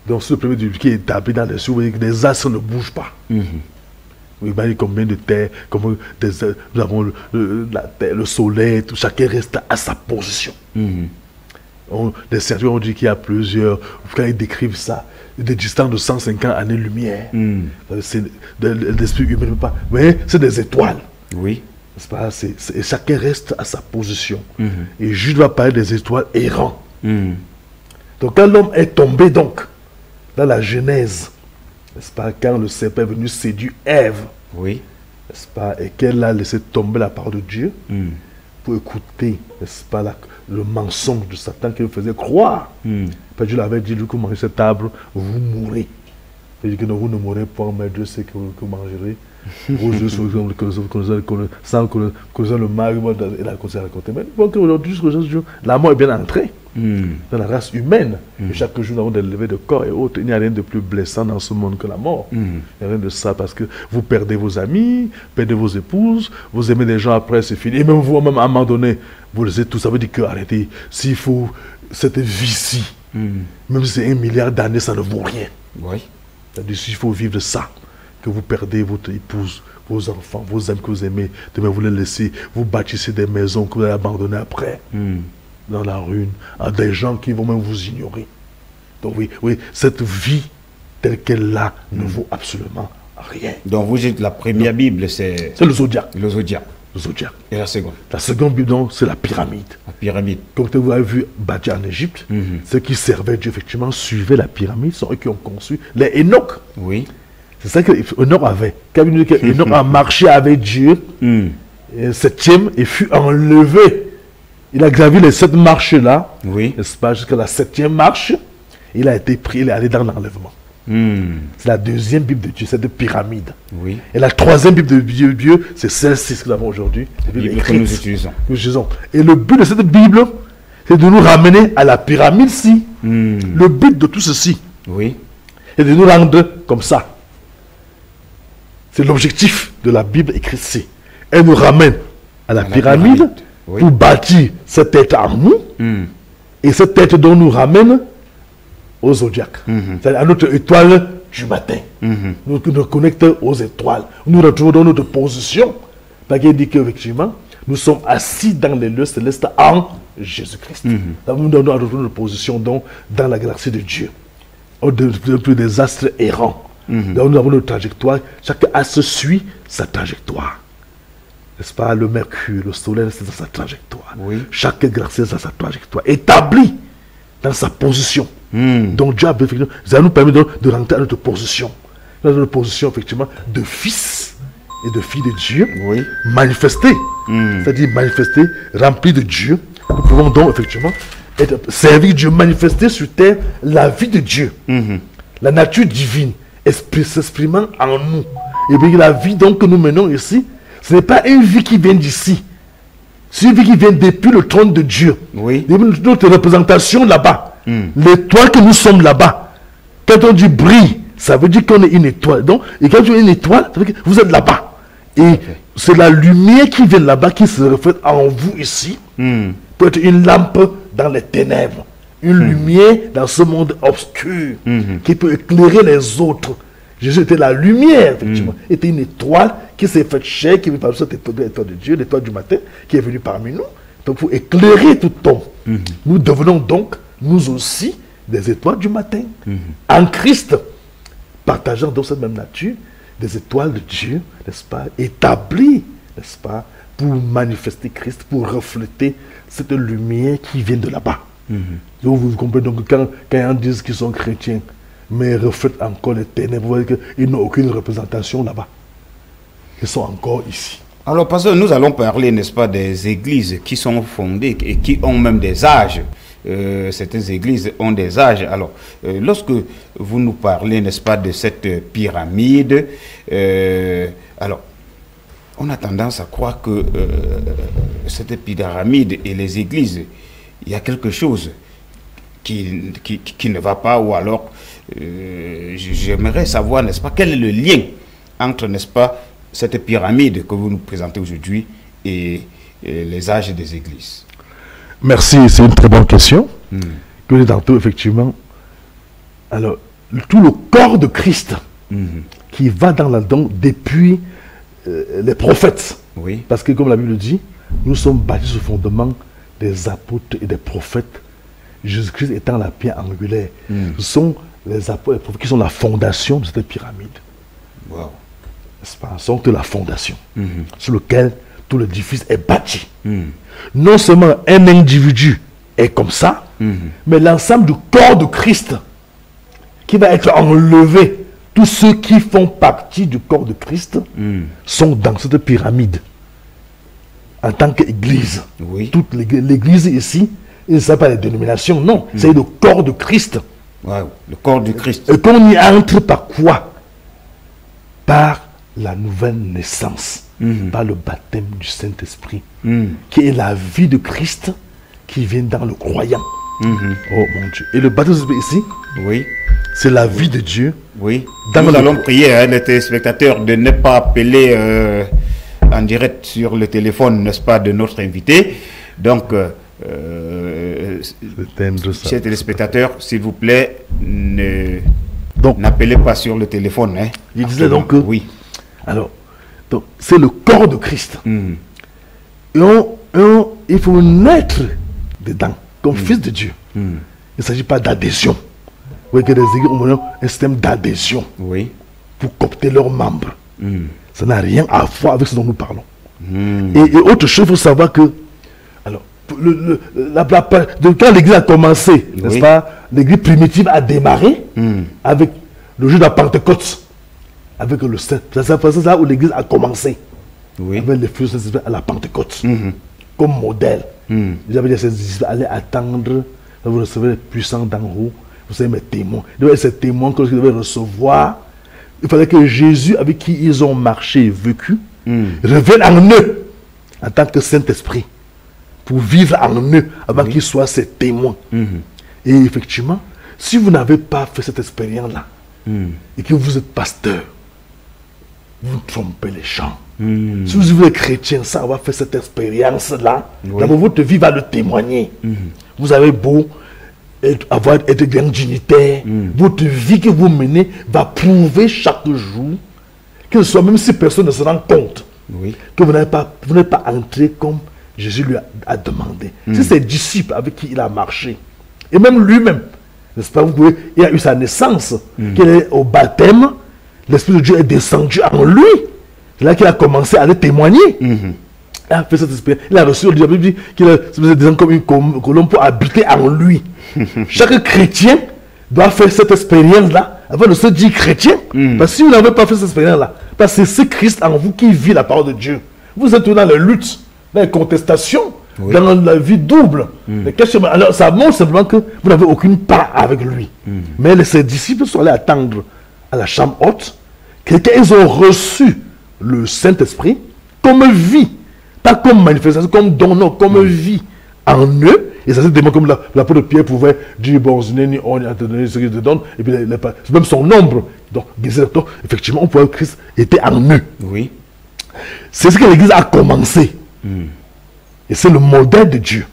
Donc, c'est le premier Dieu qui est établi dans les cieux, vous voyez que les astres ne bougent pas. Vous imaginez combien de terre, nous avons la terre, le soleil, tout, chacun reste à sa position. Les scientifiques ont dit qu'il y a plusieurs, quand ils décrivent ça, des distances de 150 années-lumière. L'esprit humain ne peut pas. Vous voyez, c'est des étoiles. Oui. Pas, et chacun reste à sa position. Et Jude va parler des étoiles errantes. Donc, quand l'homme est tombé, donc, dans la Genèse, n'est-ce pas, quand le serpent est venu séduire Ève, oui, n'est-ce pas, et qu'elle a laissé tomber la parole de Dieu pour écouter, n'est-ce pas, le mensonge de Satan qui le faisait croire. Dieu l'avait dit, vous mangez cet arbre, vous mourrez. Il dit que non, vous ne mourrez pas, mais Dieu sait que vous mangerez. Vos yeux sont sans connaître le mal et la cause à raconter. Mais aujourd'hui, la mort est bien entrée dans la race humaine. Et chaque jour, nous avons des levées de corps et autres. Il n'y a rien de plus blessant dans ce monde que la mort. Il n'y a rien de ça parce que vous perdez vos amis, perdez vos épouses, vous aimez des gens après, c'est fini. Et même vous, même à un moment donné, vous le savez tout. Ça veut dire que, arrêtez, s'il faut cette vie-ci, même si c'est 1 milliard d'années, ça ne vaut rien. Oui. C'est-à-dire s'il faut vivre ça, que vous perdez votre épouse, vos enfants, vos amis que vous aimez, demain vous les laissez, vous bâtissez des maisons que vous allez abandonner après, dans la ruine, à des gens qui vont même vous ignorer. Donc oui, cette vie telle qu'elle là ne vaut absolument Rien. Donc vous dites la première Bible, c'est C'est le zodiaque. le zodiaque. Le zodiaque. Et la seconde? La seconde Bible, donc, c'est la pyramide. La pyramide. Comme vous avez vu bâti en Égypte, ceux qui servaient Dieu, effectivement, suivaient la pyramide, sont eux qui ont conçu les Enoch. Oui. C'est ça que Enoch avait. Quand il dit que Enoch a marché avec Dieu, septième, et fut enlevé. Il a gravi les 7 marches-là, Oui. n'est-ce pas, jusqu'à la 7e marche. Il a été pris, il est allé dans l'enlèvement. C'est la deuxième Bible de Dieu, cette pyramide. Oui. Et la troisième Bible de Dieu, c'est celle-ci que nous avons aujourd'hui. La Bible Bible que écrite. nous utilisons. Nous utilisons. Et le but de cette Bible, c'est de nous ramener à la pyramide-ci. Le but de tout ceci, Oui. c'est de nous rendre comme ça. C'est l'objectif de la Bible écrite-ci. Elle nous ramène à la pyramide Oui. pour bâtir cette tête en nous. Et cette tête dont nous ramène au zodiaque. C'est-à-dire à notre étoile du matin. Nous nous connectons aux étoiles. Nous retrouvons dans notre position. Parce qu'il dit qu'effectivement, nous sommes assis dans les lieux célestes en Jésus-Christ. Nous donnons notre position donc, dans la galaxie de Dieu. Depuis des astres errants. Donc nous avons notre trajectoire. Chaque astre suit sa trajectoire. N'est-ce pas? Le Mercure, le Soleil, c'est dans sa trajectoire. Oui. Chaque galaxie a sa trajectoire. Établie dans sa position. Donc Dieu a effectivement, ça nous permet de rentrer à notre position. Dans notre position, effectivement, de fils et de filles de Dieu. Oui. Manifestés. C'est-à-dire manifestés, remplis de Dieu. Nous pouvons donc, effectivement, servir Dieu, manifester sur terre la vie de Dieu. La nature divine s'exprimant en nous. Et bien la vie donc que nous menons ici, ce n'est pas une vie qui vient d'ici. C'est une vie qui vient depuis le trône de Dieu. Oui. Notre représentation là-bas. L'étoile que nous sommes là-bas. Quand on dit brille, ça veut dire qu'on est une étoile. Donc, et quand tu es une étoile, ça veut dire que vous êtes là-bas. Et c'est la lumière qui vient là-bas qui se reflète en vous ici. Peut être une lampe dans les ténèbres. Une lumière dans ce monde obscur qui peut éclairer les autres. Jésus était la lumière, effectivement. Était une étoile qui s'est faite chair, qui est venue par cette étoile de Dieu, l'étoile du matin, qui est venue parmi nous. Donc, pour éclairer tout homme. Nous devenons donc, nous aussi, des étoiles du matin. En Christ, partageant donc cette même nature, des étoiles de Dieu, n'est-ce pas, établies, n'est-ce pas, pour manifester Christ, pour refléter cette lumière qui vient de là-bas. Donc, vous comprenez, donc, quand ils disent qu'ils sont chrétiens, mais reflètent encore les ténèbres, vous voyez qu'ils n'ont aucune représentation là-bas. Ils sont encore ici. Alors, pasteur, nous allons parler, n'est-ce pas, des églises qui sont fondées et qui ont même des âges. Certaines églises ont des âges. Alors, lorsque vous nous parlez, n'est-ce pas, de cette pyramide, alors, on a tendance à croire que cette pyramide et les églises, il y a quelque chose qui ne va pas, ou alors, j'aimerais savoir, n'est-ce pas, quel est le lien entre, n'est-ce pas, cette pyramide que vous nous présentez aujourd'hui et les âges des églises. Merci, c'est une très bonne question. Que tantôt, effectivement, alors, tout le corps de Christ qui va dans la don depuis les prophètes. Oui. Parce que, comme la Bible dit, nous sommes bâtis sur le fondement des apôtres et des prophètes. Jésus-Christ étant la pierre angulaire. Ce sont les apôtres et les prophètes qui sont la fondation de cette pyramide. Wow. N'est-ce pas? Ce sont la fondation sur laquelle tout l'édifice est bâti. Non seulement un individu est comme ça, mais l'ensemble du corps de Christ qui va être enlevé. Tous ceux qui font partie du corps de Christ sont dans cette pyramide en tant qu'église. Oui. Toute l'église ici, ce n'est pas les dénominations, non, c'est le corps de Christ. Wow. Le corps du Christ. Et qu'on y entre par quoi? Par la nouvelle naissance, par le baptême du Saint-Esprit, qui est la vie de Christ qui vient dans le croyant. Oh mon Dieu. Et le baptême du Saint-Esprit ici, Oui. c'est la vie de Dieu. Oui. Dans Nous le- allons prier les téléspectateurs de ne pas appeler en direct sur le téléphone, n'est-ce pas, de notre invité. Donc, Éteindre ça. chers téléspectateurs, s'il vous plaît, Donc, n'appelez pas sur le téléphone. Hein. il disait donc que, Oui. alors, donc, c'est le corps de Christ. Mhm. Et il faut naître dedans, comme fils de Dieu. Il ne s'agit pas d'adhésion. Vous voyez que les églises ont un système d'adhésion. Oui. pour coopter leurs membres. Ça n'a rien à voir avec ce dont nous parlons. Et autre chose, il faut savoir que, alors, quand l'église a commencé, n'est-ce pas, l'église primitive a démarré avec le jour de la Pentecôte, avec le Saint. C'est ça où l'église a commencé, avec les feux à la Pentecôte, comme modèle. J'avais dit à ces disciples, allez attendre, vous recevez les puissants d'en haut, vous savez mes témoins. Ces témoins que vous devez recevoir, il fallait que Jésus, avec qui ils ont marché et vécu, revienne en eux en tant que Saint-Esprit pour vivre en eux avant qu'ils soient ses témoins. Et effectivement, si vous n'avez pas fait cette expérience-là et que vous êtes pasteur, vous trompez les gens. Si vous êtes chrétien sans avoir fait cette expérience-là, d'abord votre vie va le témoigner. Vous avez beau être grand dignitaire, votre vie que vous menez va prouver chaque jour que ce soit, même si personne ne se rend compte, que vous n'êtes pas entré comme Jésus lui a demandé. C'est ses disciples avec qui il a marché. Et même lui-même, n'est-ce pas, il a eu sa naissance, qu'il est au baptême, l'Esprit de Dieu est descendu en lui. C'est là qu'il a commencé à le témoigner. Il a fait cette expérience. Il a reçu le diable, qu'il a des gens comme une colombe pour habiter en lui. Chaque chrétien doit faire cette expérience-là avant de se dire chrétien. Parce que si vous n'avez pas fait cette expérience-là, parce que c'est Christ en vous qui vit la parole de Dieu. Vous êtes dans les luttes, dans les contestations, dans la vie double. Alors ça montre simplement que vous n'avez aucune part avec lui. Mais ses disciples sont allés attendre à la chambre haute. Ils ont reçu le Saint-Esprit comme vie, pas comme manifestation, comme don, non, comme vie en eux. Et ça c'est des mots comme l'apôtre Pierre pouvait dire, bon, on a donné ce qu'il te donne, et puis même son nombre. Donc, effectivement, on pouvait que Christ était en eux. C'est ce que l'Église a commencé. Et c'est le modèle de Dieu.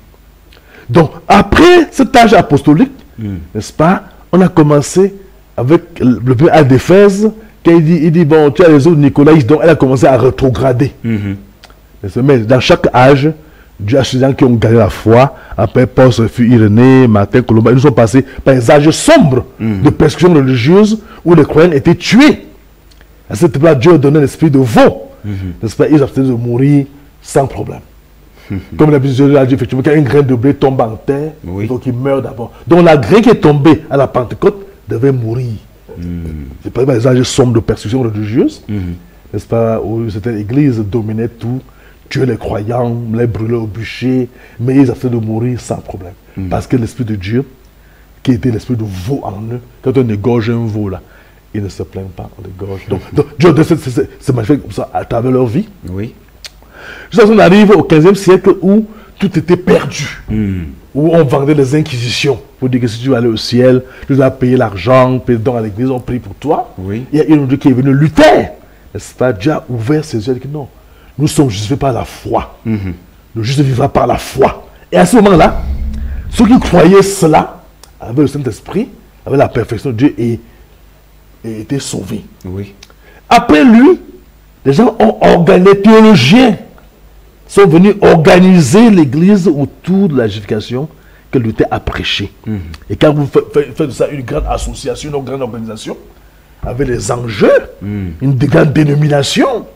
Donc, après cet âge apostolique, n'est-ce pas, on a commencé avec le premier à d'Éphèse, il dit, bon, tu as les autres, Nicolas, donc elle a commencé à rétrograder. Mais dans chaque âge, Dieu a choisi des gens qui ont gagné la foi. Après, Paul, fut Irénée, Martin, Colomba, ils sont passés par les âges sombres de persécution religieuse où les croyants étaient tués. À cette époque-là, Dieu a donné l'esprit de veau. N'est-ce pas? Ils avaient de mourir sans problème. Comme la Bible a dit, effectivement, quand une graine de blé tombe en terre, il faut qu'il meure d'abord. Donc la graine qui est tombée à la Pentecôte devait mourir. C'est pas les âges sombres de persécution religieuse, n'est-ce pas, où cette église dominait tout, tuait les croyants, les brûlait au bûcher, mais ils avaient de mourir sans problème. Parce que l'Esprit de Dieu, qui était l'esprit de veau en eux, quand on égorge un veau là, ils ne se plaignent pas, on l'égorge. Donc Dieu se manifeste comme ça à travers leur vie. Jusqu'à ce qu'on arrive au 15e siècle où tout était perdu. Où on vendait les inquisitions. Pour dire que si tu veux aller au ciel, tu dois payer l'argent, payer le don à l'église, on prie pour toi. Il y a une autre qui est venu Luther. N'est-ce pas? Dieu a ouvert ses yeux et dit non, nous sommes justifiés par la foi. Le juste vivra par la foi. Et à ce moment-là, ceux qui croyaient cela, avec le Saint-Esprit, avec la perfection de Dieu, et étaient sauvés. Après lui, les gens ont organisé, les théologiens sont venus organiser l'église autour de la justification que Luther a prêché. Et quand vous faites de ça une grande association, une grande organisation, avec les enjeux, une grande dénomination,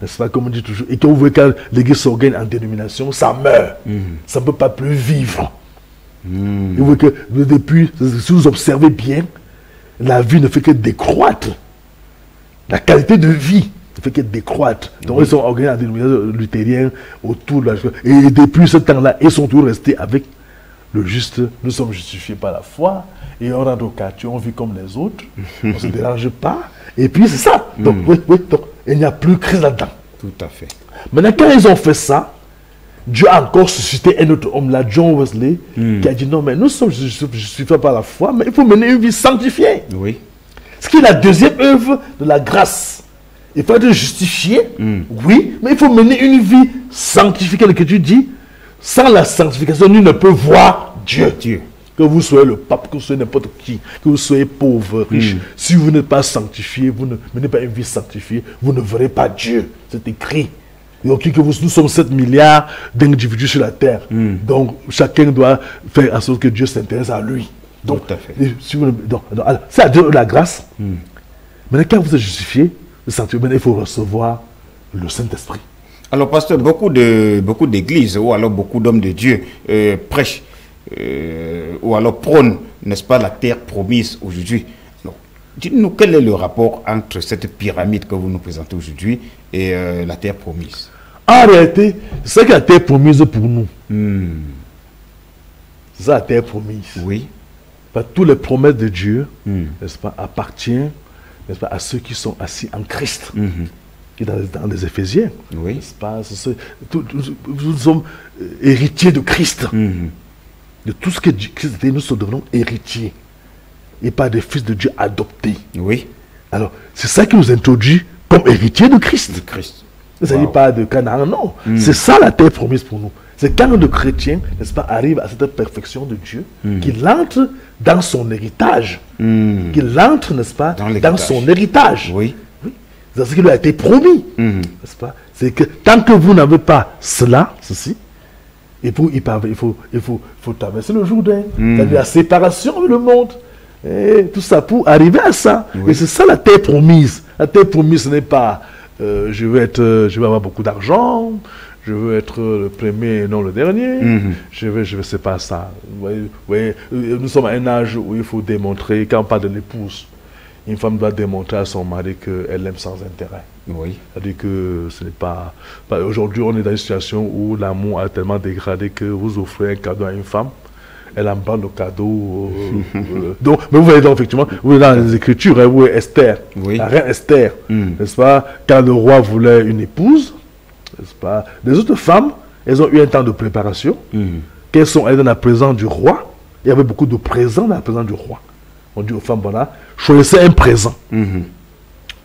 n'est-ce pas, comme on dit toujours, et que vous voyez quand l'église s'organise en dénomination, ça meurt, ça ne peut pas plus vivre. Et vous voyez que depuis, si vous observez bien, la vie ne fait que décroître. La qualité de vie ne fait que décroître. Donc ils sont organisés en dénomination luthérienne autour de la... Et depuis ce temps-là, ils sont toujours restés avec le juste. Nous sommes justifiés par la foi et on rentre au quartier, on vit comme les autres, on ne se dérange pas. Et puis c'est ça. Donc, donc il n'y a plus crise là-dedans. Tout à fait. Maintenant, quand ils ont fait ça, Dieu a encore suscité un autre homme, là, John Wesley, qui a dit non, mais nous sommes justifiés par la foi, mais il faut mener une vie sanctifiée. Ce qui est la deuxième œuvre de la grâce. Il faut être justifié, oui, mais il faut mener une vie sanctifiée. Que tu dis, sans la sanctification, nul ne peut voir Dieu. Que vous soyez le pape, que vous soyez n'importe qui, que vous soyez pauvre, riche, si vous n'êtes pas sanctifié, vous ne menez pas une vie sanctifiée, vous ne verrez pas Dieu. C'est écrit. Donc, nous sommes 7 milliards d'individus sur la terre. Donc, chacun doit faire en sorte que Dieu s'intéresse à lui. Donc, tout à fait. C'est à Dieu la grâce. Maintenant, quand vous êtes justifié, il faut recevoir le Saint-Esprit. Alors, pasteur, beaucoup d'églises ou alors beaucoup d'hommes de Dieu prêchent ou alors prônent, n'est-ce pas, la terre promise aujourd'hui. Dites-nous quel est le rapport entre cette pyramide que vous nous présentez aujourd'hui et la terre promise. En réalité, c'est que la terre promise pour nous. C'est ça la terre promise. Oui. Toutes les promesses de Dieu, n'est-ce pas, appartiennent, n'est-ce pas, à ceux qui sont assis en Christ. Qui dans les Éphésiens. Oui. N'est-ce pas, nous sommes héritiers de Christ. De tout ce que Christ était, nous sommes devenus héritiers. Et pas des fils de Dieu adoptés. Oui. Alors, c'est ça qui nous introduit comme héritiers de Christ. De Christ. Il ne s'agit pas de Canaan, non. C'est ça la terre promise pour nous. C'est quand le chrétien, n'est-ce pas, arrive à cette perfection de Dieu, qu'il entre dans son héritage. Qu'il entre, n'est-ce pas, dans son héritage. Oui. C'est ce qui lui a été promis. N'est-ce pas? C'est que tant que vous n'avez pas ceci, et pour y parvenir, il faut traverser le Jourdain. C'est-à-dire la séparation avec le monde. Et tout ça pour arriver à ça. Oui. Et c'est ça la terre promise. La terre promise, ce n'est pas je vais avoir beaucoup d'argent, je veux être le premier et non le dernier. C'est pas ça. Vous voyez, nous sommes à un âge où il faut démontrer, quand on parle de l'épouse, une femme doit démontrer à son mari qu'elle l'aime sans intérêt. Oui. C'est-à-dire que ce n'est pas aujourd'hui, on est dans une situation où l'amour a tellement dégradé que vous offrez un cadeau à une femme, elle emballe le cadeau. Donc, mais vous voyez donc, effectivement, vous êtes dans les Écritures, vous voyez Esther, la reine Esther, n'est-ce pas, quand le roi voulait une épouse, n'est-ce pas, les autres femmes, elles ont eu un temps de préparation, qu'elles sont allées dans la présence du roi, il y avait beaucoup de présents dans la présence du roi. On dit aux femmes, voilà, choisissez un présent.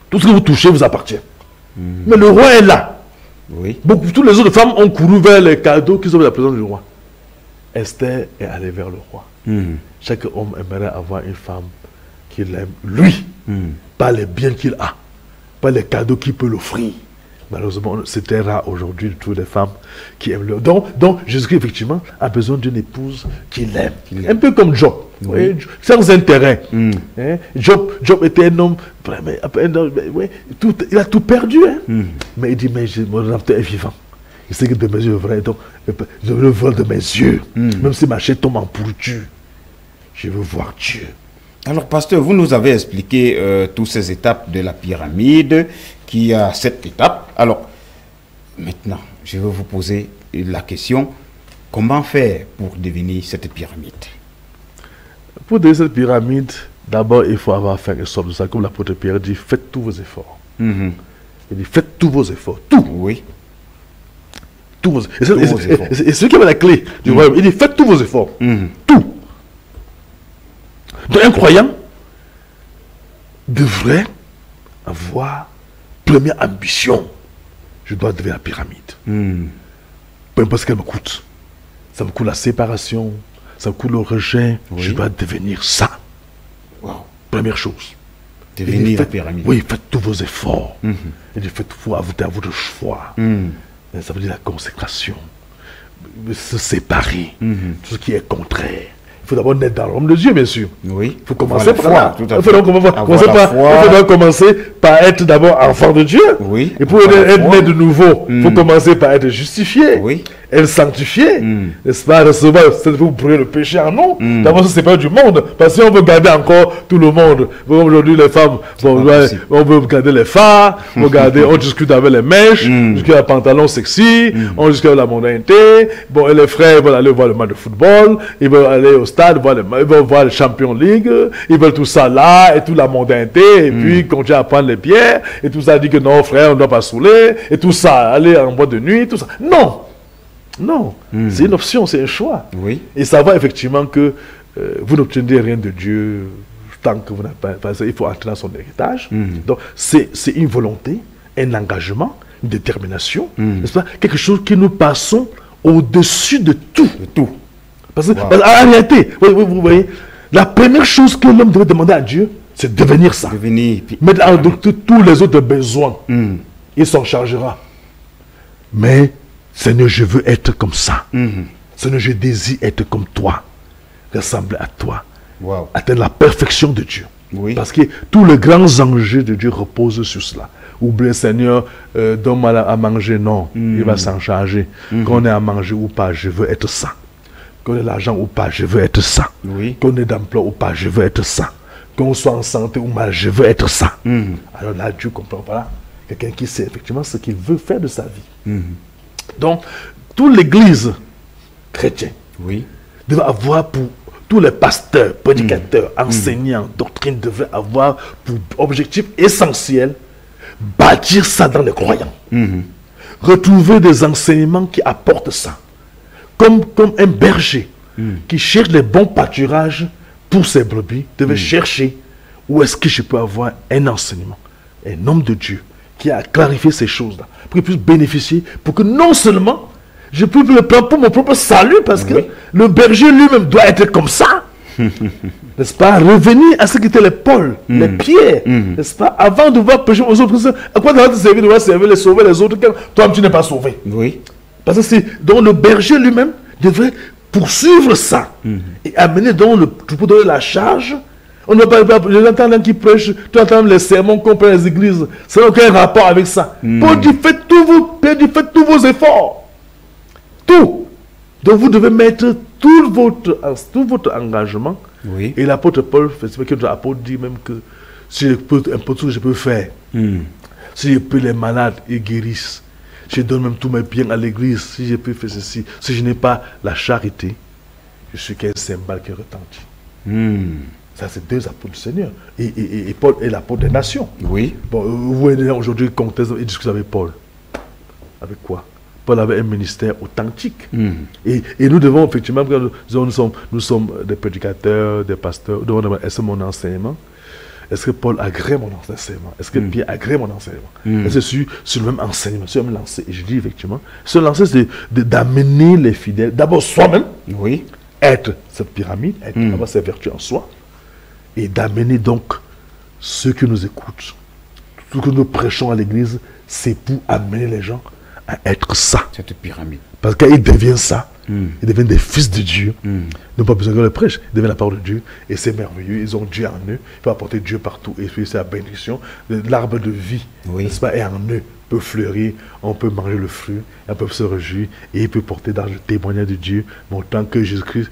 Tout ce que vous touchez vous appartient. Mais le roi est là. Oui. Toutes les autres femmes ont couru vers les cadeaux qui sont dans la présence du roi. Esther est allée vers le roi. Chaque homme aimerait avoir une femme qu'il aime, lui, pas les biens qu'il a, pas les cadeaux qu'il peut l'offrir. Malheureusement, c'était rare aujourd'hui de toutes les femmes qui aiment le. Donc Jésus-Christ, effectivement, a besoin d'une épouse qu'il aime. Un peu comme Job. Oui. Sans intérêt. Job était un homme, il a tout perdu. Mais il dit, mais mon rédempteur est vivant. Il sait que de mes yeux est vrai, donc je le vois de mes yeux. Même si ma chair tombe en pourriture, je veux voir Dieu. Alors, pasteur, vous nous avez expliqué toutes ces étapes de la pyramide, qui a 7 étapes. Alors, maintenant, je vais vous poser la question, comment faire pour devenir cette pyramide? Pour devenir cette pyramide, d'abord, il faut avoir fait une sorte de ça. Comme l'apôtre Pierre dit, faites tous vos efforts. Il dit, faites tous vos efforts. Tout. Oui. Tous vos efforts. Et celui qui avait la clé du royaume, il dit, faites tous vos efforts. Tout. Donc, un croyant devrait avoir première ambition. Je dois devenir la pyramide. Peu importe ce qu'elle me coûte. Ça me coûte la séparation, ça me coûte le rejet. Oui. Je dois devenir ça. Wow. Première chose. Devenir la pyramide. Oui, faites tous vos efforts. Et faites tout à votre choix. Ça veut dire la consécration. Se séparer. Tout ce qui est contraire. Il faut d'abord naître dans l'homme de Dieu, bien sûr. Oui. Il faut commencer par là. Il faut commencer par être d'abord enfant de Dieu. Oui. Et pour être né de nouveau, il faut commencer par être justifié. Oui. Être sanctifié. N'est-ce pas? Recevoir, vous brûler le péché en nous. D'abord, se séparer du monde. Parce que si on veut garder encore tout le monde, aujourd'hui, les femmes, on veut garder les phares, on discute avec les mèches, jusqu'à la pantalon sexy, on discute avec la mondanité. Bon, et les frères veulent aller voir le match de football, ils veulent aller au stade, ils veulent voir le Champions League, ils veulent tout ça là, et toute la mondanité, et puis continuer à prendre les pierres, et tout ça dit que non, frère, on ne doit pas saouler, et tout ça, aller en boîte de nuit, tout ça. Non! Non, c'est une option, c'est un choix. Oui. Et savoir effectivement que vous n'obtenez rien de Dieu tant que vous n'avez pas ça, il faut entrer dans son héritage. Donc, c'est une volonté, un engagement, une détermination, n'est-ce pas? Quelque chose que nous passons au-dessus de tout. De tout. Parce que, en réalité, vous voyez, la première chose que l'homme devait demander à Dieu, c'est de devenir ça. Mettre en doute tous les autres besoins. Il s'en chargera. Mais Seigneur, je veux être comme ça. Seigneur, je désire être comme toi. Ressembler à toi. Wow. Atteindre la perfection de Dieu. Oui. Parce que tous les grands enjeux de Dieu reposent sur cela. Oublie, Seigneur, donne-moi à manger, non, il va s'en charger. Qu'on ait à manger ou pas, je veux être ça. Qu'on ait l'argent ou pas, je veux être ça. Oui. Qu'on ait d'emploi ou pas, je veux être ça. Qu'on soit en santé ou mal, je veux être ça. Alors là, Dieu comprend, voilà, quelqu'un qui sait effectivement ce qu'il veut faire de sa vie. Donc, toute l'église chrétienne Oui. devait avoir pour tous les pasteurs, prédicateurs, enseignants, doctrines devaient avoir pour objectif essentiel bâtir ça dans les croyants. Retrouver des enseignements qui apportent ça. Comme un berger qui cherche les bons pâturages pour ses brebis, devait chercher où est-ce que je peux avoir un enseignement, un homme de Dieu qui a clarifié ces choses-là, pour qu'il puisse bénéficier, pour que non seulement je peux le prendre pour mon propre salut, parce que le berger lui-même doit être comme ça. N'est-ce pas? Revenir à ce qu'étaient les Paul, les Pierre, n'est-ce pas? Avant de voir pécher aux autres, à quoi doit te servir de servir, les sauver les autres, toi tu n'es pas sauvé. Oui. Parce que c'est donc le berger lui-même devrait poursuivre ça et amener donc le troupeau, donner la charge. On ne va pas, j'entends l'un qui prêche, tu entends les sermons qu'on prend les églises, ça n'a aucun rapport avec ça. Paul dit faites tous vos efforts. Tout. Donc vous devez mettre tout votre engagement. Oui. Et l'apôtre Paul, l'apôtre dit même que si je peux, un peu tout ce que je peux faire, si je peux les malades, ils guérissent. Je donne même tous mes biens à l'église, si je peux faire ceci. Si je n'ai pas la charité, je suis qu'un cymbale qui retentit. Ça, c'est deux apôtres du Seigneur. Et Paul est l'apôtre des nations. Oui. Bon, vous voyez aujourd'hui, ils discutent avec Paul. Avec quoi? Paul avait un ministère authentique. Et nous devons effectivement, nous sommes des prédicateurs, des pasteurs, nous devons demander, est-ce mon enseignement? Est-ce que Paul agrée mon enseignement? Est-ce que Pierre agrée mon enseignement? Est-ce que sur le même enseignement, sur le même lancé? Et je dis effectivement, ce lancé, c'est d'amener les fidèles, d'abord soi-même, être cette pyramide, avoir ses vertus en soi, et d'amener donc ceux qui nous écoutent. Tout ce que nous prêchons à l'église, c'est pour amener les gens à être ça. Cette pyramide. Parce qu'ils deviennent ça. Ils deviennent des fils de Dieu. Ils n'ont pas besoin que le prêche. Ils deviennent la parole de Dieu. Et c'est merveilleux. Ils ont Dieu en eux. Ils peuvent apporter Dieu partout. Et puis c'est la bénédiction. L'arbre de vie, n'est-ce pas, est en eux. Peut fleurir. On peut manger le fruit. On peut se réjouir. Et il peut porter dans le témoignage de Dieu, montrant que Jésus-Christ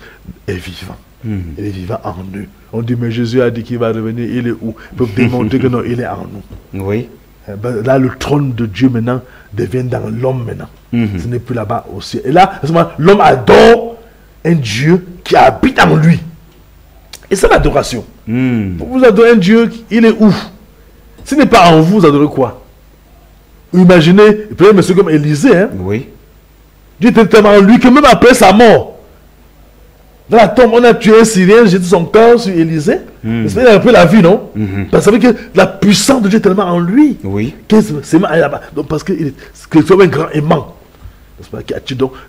est vivant. Il est vivant en eux. On dit, mais Jésus a dit qu'il va revenir. Il est où? Ils peuvent démontrer que non, il est en nous. Oui. Là, le trône de Dieu maintenant devient dans l'homme maintenant. Ce n'est plus là-bas aussi. Et là, l'homme adore un Dieu qui habite en lui. Et c'est l'adoration. Vous adorez un Dieu, il est où? S'il n'est pas en vous, vous adorez quoi? Imaginez, peut-être monsieur comme Élisée, hein? Oui. Dieu était tellement en lui que même après sa mort, dans la tombe, on a tué un Syrien, jeté son corps sur Élisée. Il a un peu la vie, non? Parce que la puissance de Dieu est tellement en lui. Oui. Donc, parce qu'il est un grand aimant.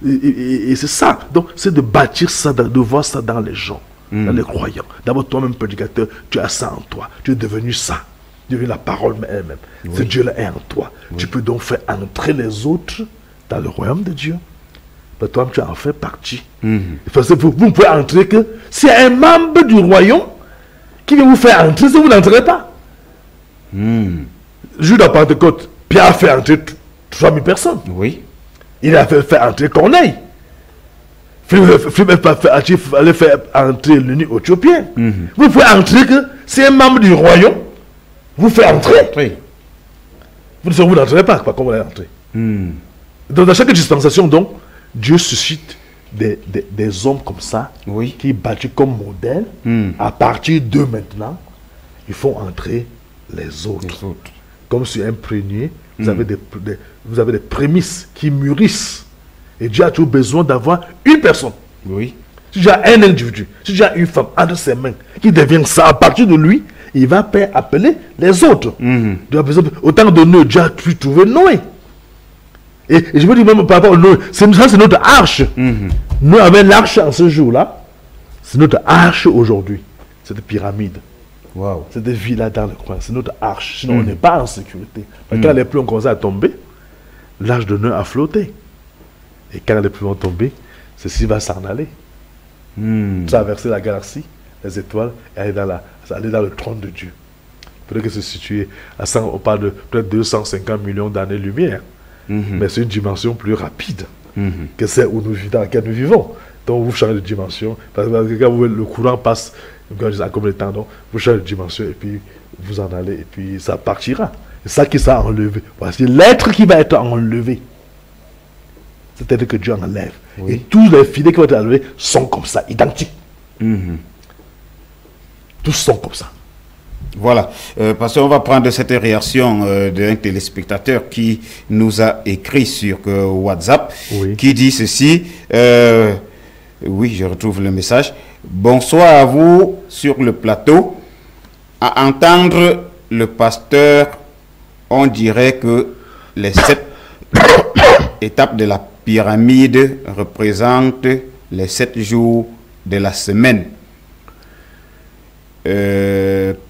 Et c'est ça. Donc, c'est de bâtir ça, de voir ça dans les gens, dans les croyants. D'abord, toi-même, prédicateur, tu as ça en toi. Tu es devenu ça. Tu es devenu la parole elle-même. Ce Dieu-là est en toi. Tu peux donc faire entrer les autres dans le royaume de Dieu. Mais toi, tu en fais partie. Parce que vous ne pouvez entrer que s'il y a un membre du royaume qui vient vous faire entrer, si vous n'entrez pas. Jude à Pentecôte, Pierre a fait entrer 3000 personnes. Oui. Il a fait entrer Corneille. Philippe allait faire entrer l'unique éthiopien. Vous pouvez entrer que si un membre du royaume vous fait entrer. Vous n'entrez pas, comment vous allez entrer. Donc, dans chaque dispensation, donc, Dieu suscite des hommes comme ça, qui bâtissent comme modèle. À partir d'eux maintenant, ils font entrer les autres. Comme sur un prunier, vous avez des prémices qui mûrissent. Et Dieu a toujours besoin d'avoir une personne. Oui. Si tu as un individu, si tu as une femme entre ses mains qui devient ça, à partir de lui, il va appeler les autres. Dieu a besoin autant de Noé, Dieu a pu trouver Noé. Et je veux dire même par rapport à Noé, c'est notre arche. Nous avons l'arche en ce jour-là. C'est notre arche aujourd'hui. Cette pyramide. Wow. Cette vie-là dans le coin. C'est notre arche. Sinon, on n'est pas en sécurité. Quand les pluies ont commencé à tomber, l'arche de Noé a flotté. Et quand les pluies vont tomber, ceci va s'en aller. Traverser la galaxie. les étoiles et aller dans le trône de Dieu. Peut-être que c'est situé à 100, on parle de peut-être 250 millions d'années-lumière. Mais c'est une dimension plus rapide que celle où dans laquelle nous vivons. Donc vous changez de dimension. Parce que quand le courant passe comme le temps, donc vous changez de dimension et puis vous en allez et puis ça partira. C'est ça qui sera enlevé. Voici l'être qui va être enlevé. C'est-à-dire que Dieu enlève. Oui. Et tous les filets qui vont être enlevés sont comme ça, identiques. Tous sont comme ça. Voilà, parce qu'on va prendre cette réaction d'un téléspectateur qui nous a écrit sur WhatsApp, qui dit ceci. Oui, je retrouve le message. Bonsoir à vous sur le plateau. À entendre le pasteur, on dirait que les 7 étapes de la pyramide représentent les 7 jours de la semaine.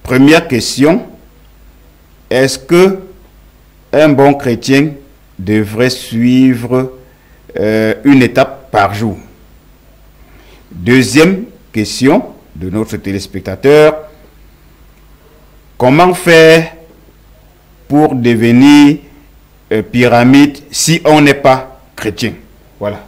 Première question, est-ce que un bon chrétien devrait suivre une étape par jour? Deuxième question de notre téléspectateur, comment faire pour devenir pyramide si on n'est pas chrétien? Voilà.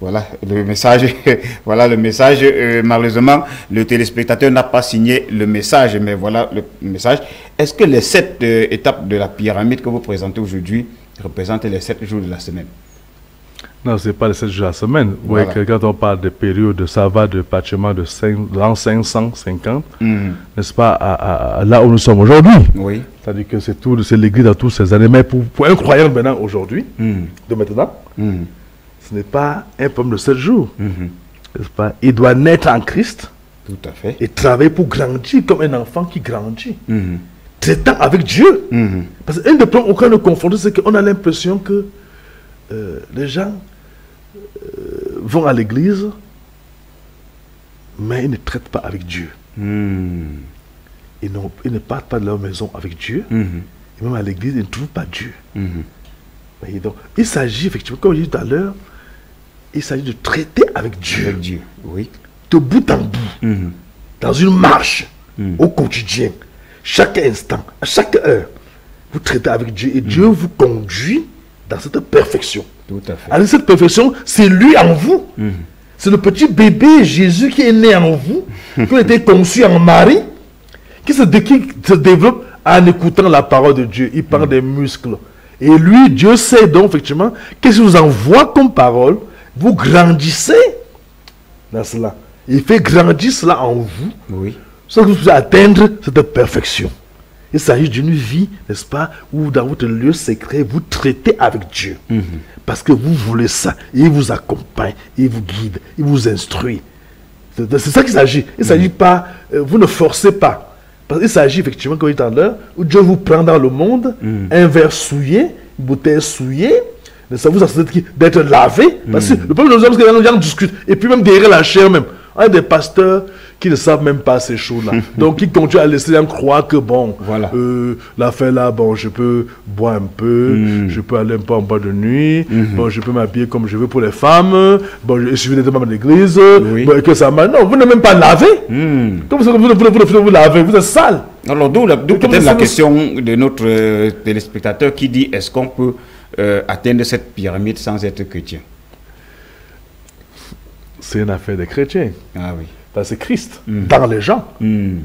Voilà le message. Voilà le message. Malheureusement, le téléspectateur n'a pas signé le message, mais voilà le message. Est-ce que les 7 étapes de la pyramide que vous présentez aujourd'hui représentent les 7 jours de la semaine? Non, ce n'est pas les 7 jours de la semaine. Voilà. Oui, quand on parle de périodes, ça va de pratiquement de l'an 550, n'est-ce pas, là où nous sommes aujourd'hui. Oui. C'est-à-dire que c'est l'église dans toutes ces années. Mais pour un croyant maintenant, aujourd'hui, de maintenant, ce n'est pas un problème de 7 jours. N'est-ce pas? Il doit naître en Christ. Tout à fait. Et travailler pour grandir comme un enfant qui grandit. Traitant avec Dieu. Parce qu'un des problèmes auxquels nous confrontons, c'est qu'on a l'impression que les gens vont à l'église, mais ils ne traitent pas avec Dieu. Ils ne partent pas de leur maison avec Dieu. Et même à l'église, ils ne trouvent pas Dieu. Donc, il s'agit effectivement, comme je disais tout à l'heure, il s'agit de traiter avec Dieu. Avec Dieu, oui. De bout en bout. Dans une marche, au quotidien. Chaque instant, à chaque heure, vous traitez avec Dieu et Dieu vous conduit dans cette perfection. Tout à fait. Alors cette perfection, c'est lui en vous. C'est le petit bébé Jésus qui est né en vous, qui a été conçu en Marie, qui se développe en écoutant la parole de Dieu. Il parle des muscles. Et lui, Dieu sait donc effectivement qu'est-ce qu'il vous envoie comme parole. Vous grandissez dans cela. Il fait grandir cela en vous. Oui. Pour que vous puissiez atteindre cette perfection. Il s'agit d'une vie, n'est-ce pas, où dans votre lieu secret, vous traitez avec Dieu. Parce que vous voulez ça. Et il vous accompagne, il vous guide, il vous instruit. C'est ça qu'il s'agit. Il ne s'agit pas, vous ne forcez pas. Parce qu'il s'agit effectivement, comme il dit tout à l'heure, où Dieu vous prend dans le monde, un verre souillé, une bouteille souillée, ça vous assure d'être lavé. Parce que le problème de nous, c'est que les gens discutent. Et puis même derrière la chair même. On a des pasteurs qui ne savent même pas ces choses-là. Donc, ils continuent à laisser les gens croire que, bon, voilà. L'affaire là, bon, je peux boire un peu, je peux aller un peu en boîte de nuit, bon, je peux m'habiller comme je veux pour les femmes, bon, je suis des membres de l'église, bon, et que ça m'a... Non, vous n'êtes même pas lavé. Comme vous lavez, vous êtes sale. Alors, d'où peut-être la question de notre téléspectateur qui dit, est-ce qu'on peut atteindre cette pyramide sans être chrétien? C'est une affaire des chrétiens. Ah oui. C'est Christ dans les gens.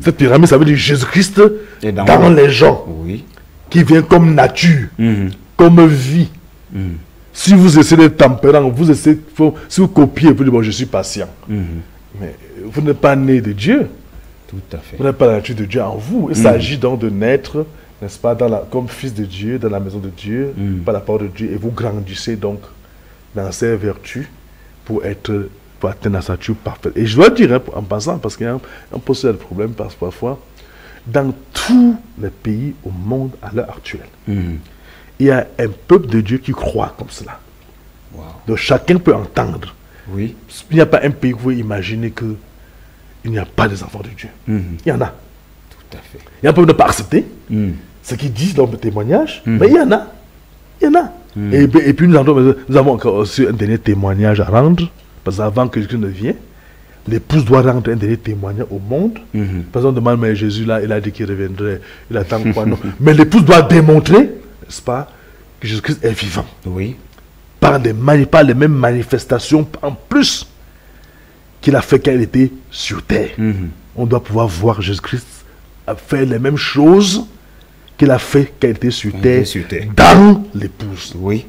Cette pyramide, ça veut dire Jésus-Christ dans les gens. Oui. Qui vient comme nature, comme vie. Si vous essayez d'être tempérant, si vous copiez, vous dites, bon, je suis patient. Mais vous n'êtes pas né de Dieu. Tout à fait. Vous n'êtes pas la nature de Dieu en vous. Il s'agit donc de naître, n'est-ce pas, comme fils de Dieu, dans la maison de Dieu, par la parole de Dieu. Et vous grandissez donc dans ces vertus pour atteindre la stature parfaite. Et je dois dire, hein, en passant, parce qu'il y a un possible problème, parce que parfois, dans tous les pays au monde à l'heure actuelle, il y a un peuple de Dieu qui croit comme cela. Wow. Donc chacun peut entendre. Oui. Il n'y a pas un pays où vous pouvez imaginer qu'il n'y a pas des enfants de Dieu. Il y en a. Tout à fait. Il y a un peuple qui ne peut pas accepter ce qu'ils disent dans le témoignage, mais il y en a. Il y en a. Et puis nous avons encore aussi un dernier témoignage à rendre. Parce qu'avant que Jésus ne vienne, l'épouse doit rendre un dernier témoignage au monde. Par exemple, on demande, mais Jésus, là, il a dit qu'il reviendrait. Il attend quoi? Non. Mais l'épouse doit démontrer, n'est-ce pas, que Jésus-Christ est vivant. Oui. Par les mêmes manifestations, en plus, qu'il a fait quand il était sur terre. On doit pouvoir voir Jésus-Christ faire les mêmes choses qu'il a fait quand il était sur terre, dans l'épouse. Oui.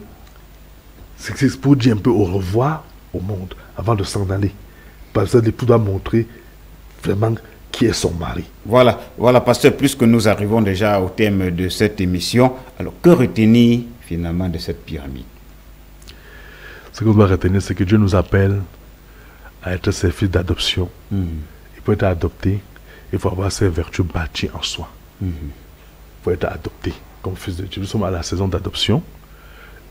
C'est pour dire un peu au revoir au monde avant de s'en aller. Parce que l'époux doit montrer vraiment qui est son mari. Voilà, pasteur, puisque nous arrivons déjà au thème de cette émission, alors que retenir finalement de cette pyramide? Ce qu'on doit retenir, c'est que Dieu nous appelle à être ses fils d'adoption. Il peut être adopté, il faut avoir ses vertus bâties en soi. Il faut être adopté comme fils de Dieu. Nous sommes à la saison d'adoption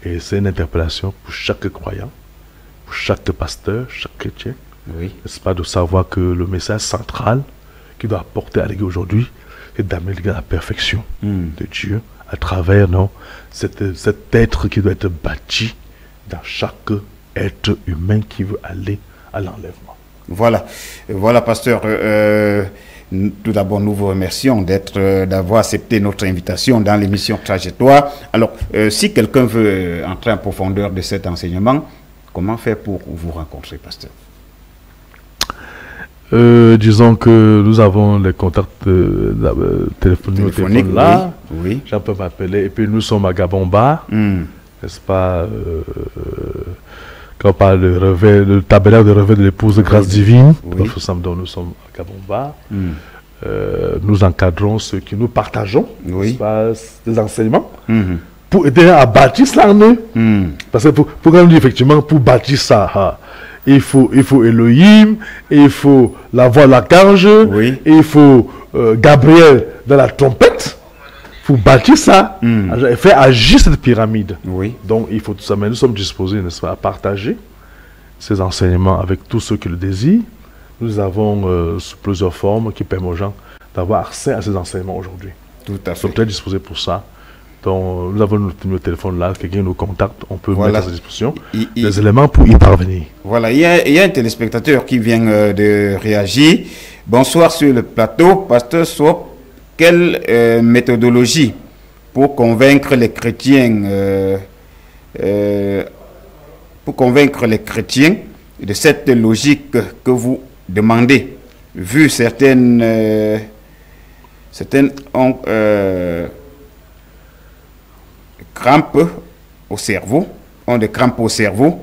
et c'est une interpellation pour chaque croyant, pour chaque pasteur, chaque chrétien. Oui. N'est-ce pas, de savoir que le message central qu'il doit apporter à l'Église aujourd'hui, c'est d'amener l'Église à la perfection de Dieu à travers cet être qui doit être bâti dans chaque être humain qui veut aller à l'enlèvement. Voilà, pasteur. Tout d'abord, nous vous remercions d'avoir accepté notre invitation dans l'émission Trajectoire. Alors, si quelqu'un veut entrer en profondeur de cet enseignement, comment faire pour vous rencontrer, pasteur? Disons que nous avons les contacts téléphoniques là. Oui. J'en peux m'appeler. Et puis nous sommes à Gabomba. N'est-ce pas? Quand on parle de revêt, le tabernacle de revêt de l'épouse de grâce divine, nous sommes à Gabomba. Nous encadrons ceux qui nous partageons, n'est-ce pas, des enseignements, pour aider à bâtir cela en eux. Parce que pour quand dit effectivement, pour bâtir ça, il faut Elohim, il faut la voix de l'archange, il faut Gabriel de la trompette. Pour bâtir ça, et faire agir cette pyramide. Donc, il faut tout ça. Mais nous sommes disposés, n'est-ce pas, à partager ces enseignements avec tous ceux qui le désirent. Nous avons sous plusieurs formes qui permettent aux gens d'avoir accès à ces enseignements aujourd'hui. Tout à fait. Nous sommes très disposés pour ça. Donc, nous avons notre téléphone là, quelqu'un nous contacte, on peut mettre à sa disposition des éléments pour y parvenir. Voilà, il y a un téléspectateur qui vient de réagir. Bonsoir sur le plateau, pasteur Swap. Quelle méthodologie pour convaincre les chrétiens de cette logique que vous demandez, vu certaines crampes au cerveau, ont des crampes au cerveau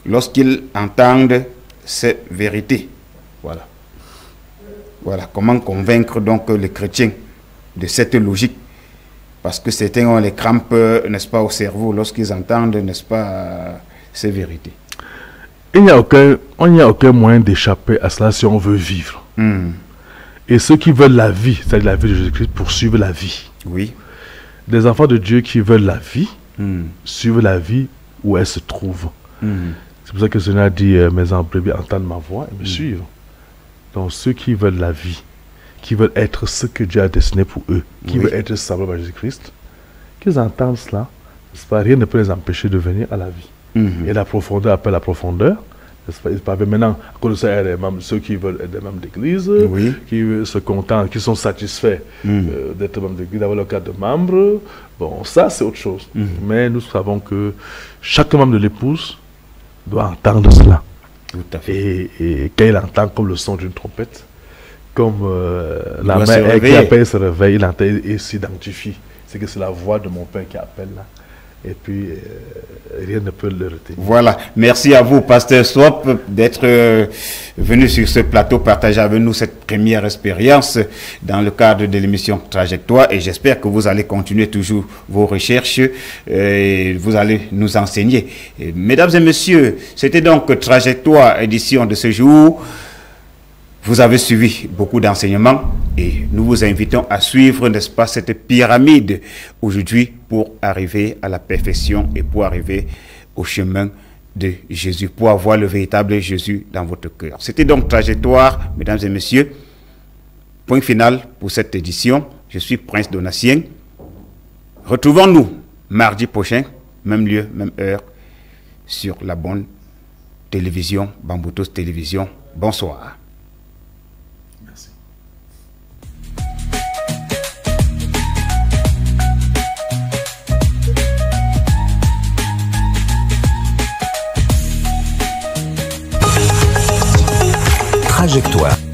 lorsqu'ils entendent ces vérités. Voilà comment convaincre donc les chrétiens de cette logique, parce que certains ont les crampes, n'est-ce pas, au cerveau lorsqu'ils entendent, n'est-ce pas, ces vérités. Il n'y a aucun moyen d'échapper à cela si on veut vivre. Et ceux qui veulent la vie, c'est-à-dire la vie de Jésus-Christ, poursuivent la vie. Oui. Des enfants de Dieu qui veulent la vie, suivent la vie où elle se trouve. C'est pour ça que le Seigneur a dit, mes enfants entendent ma voix et me suivent. Donc ceux qui veulent la vie, qui veulent être ce que Dieu a destiné pour eux, qui veulent être semblables à Jésus-Christ, qu'ils entendent cela, rien ne peut les empêcher de venir à la vie. Et la profondeur appelle la profondeur. Maintenant, à cause de ça, il y a des membres, ceux qui veulent être des membres d'église, qui se contentent, qui sont satisfaits d'être membres d'église, d'avoir le cadre de membre. Bon, ça c'est autre chose. Mais nous savons que chaque membre de l'épouse doit entendre cela. Tout à fait. Et quand il entend comme le son d'une trompette, comme la mère qui appelle se réveille, il entend et s'identifie. C'est que c'est la voix de mon Père qui appelle là. Et puis, rien ne peut le retenir. Voilà. Merci à vous, pasteur Swap, d'être venu sur ce plateau partager avec nous cette première expérience dans le cadre de l'émission Trajectoire. Et j'espère que vous allez continuer toujours vos recherches et vous allez nous enseigner. Et, mesdames et messieurs, c'était donc Trajectoire, édition de ce jour. Vous avez suivi beaucoup d'enseignements et nous vous invitons à suivre, n'est-ce pas, cette pyramide aujourd'hui pour arriver à la perfection et pour arriver au chemin de Jésus, pour avoir le véritable Jésus dans votre cœur. C'était donc Trajectoire, mesdames et messieurs. Point final pour cette édition. Je suis Prince Donatien. Retrouvons-nous mardi prochain, même lieu, même heure, sur la bonne télévision, Bamboutos Télévision. Bonsoir. trajectoire.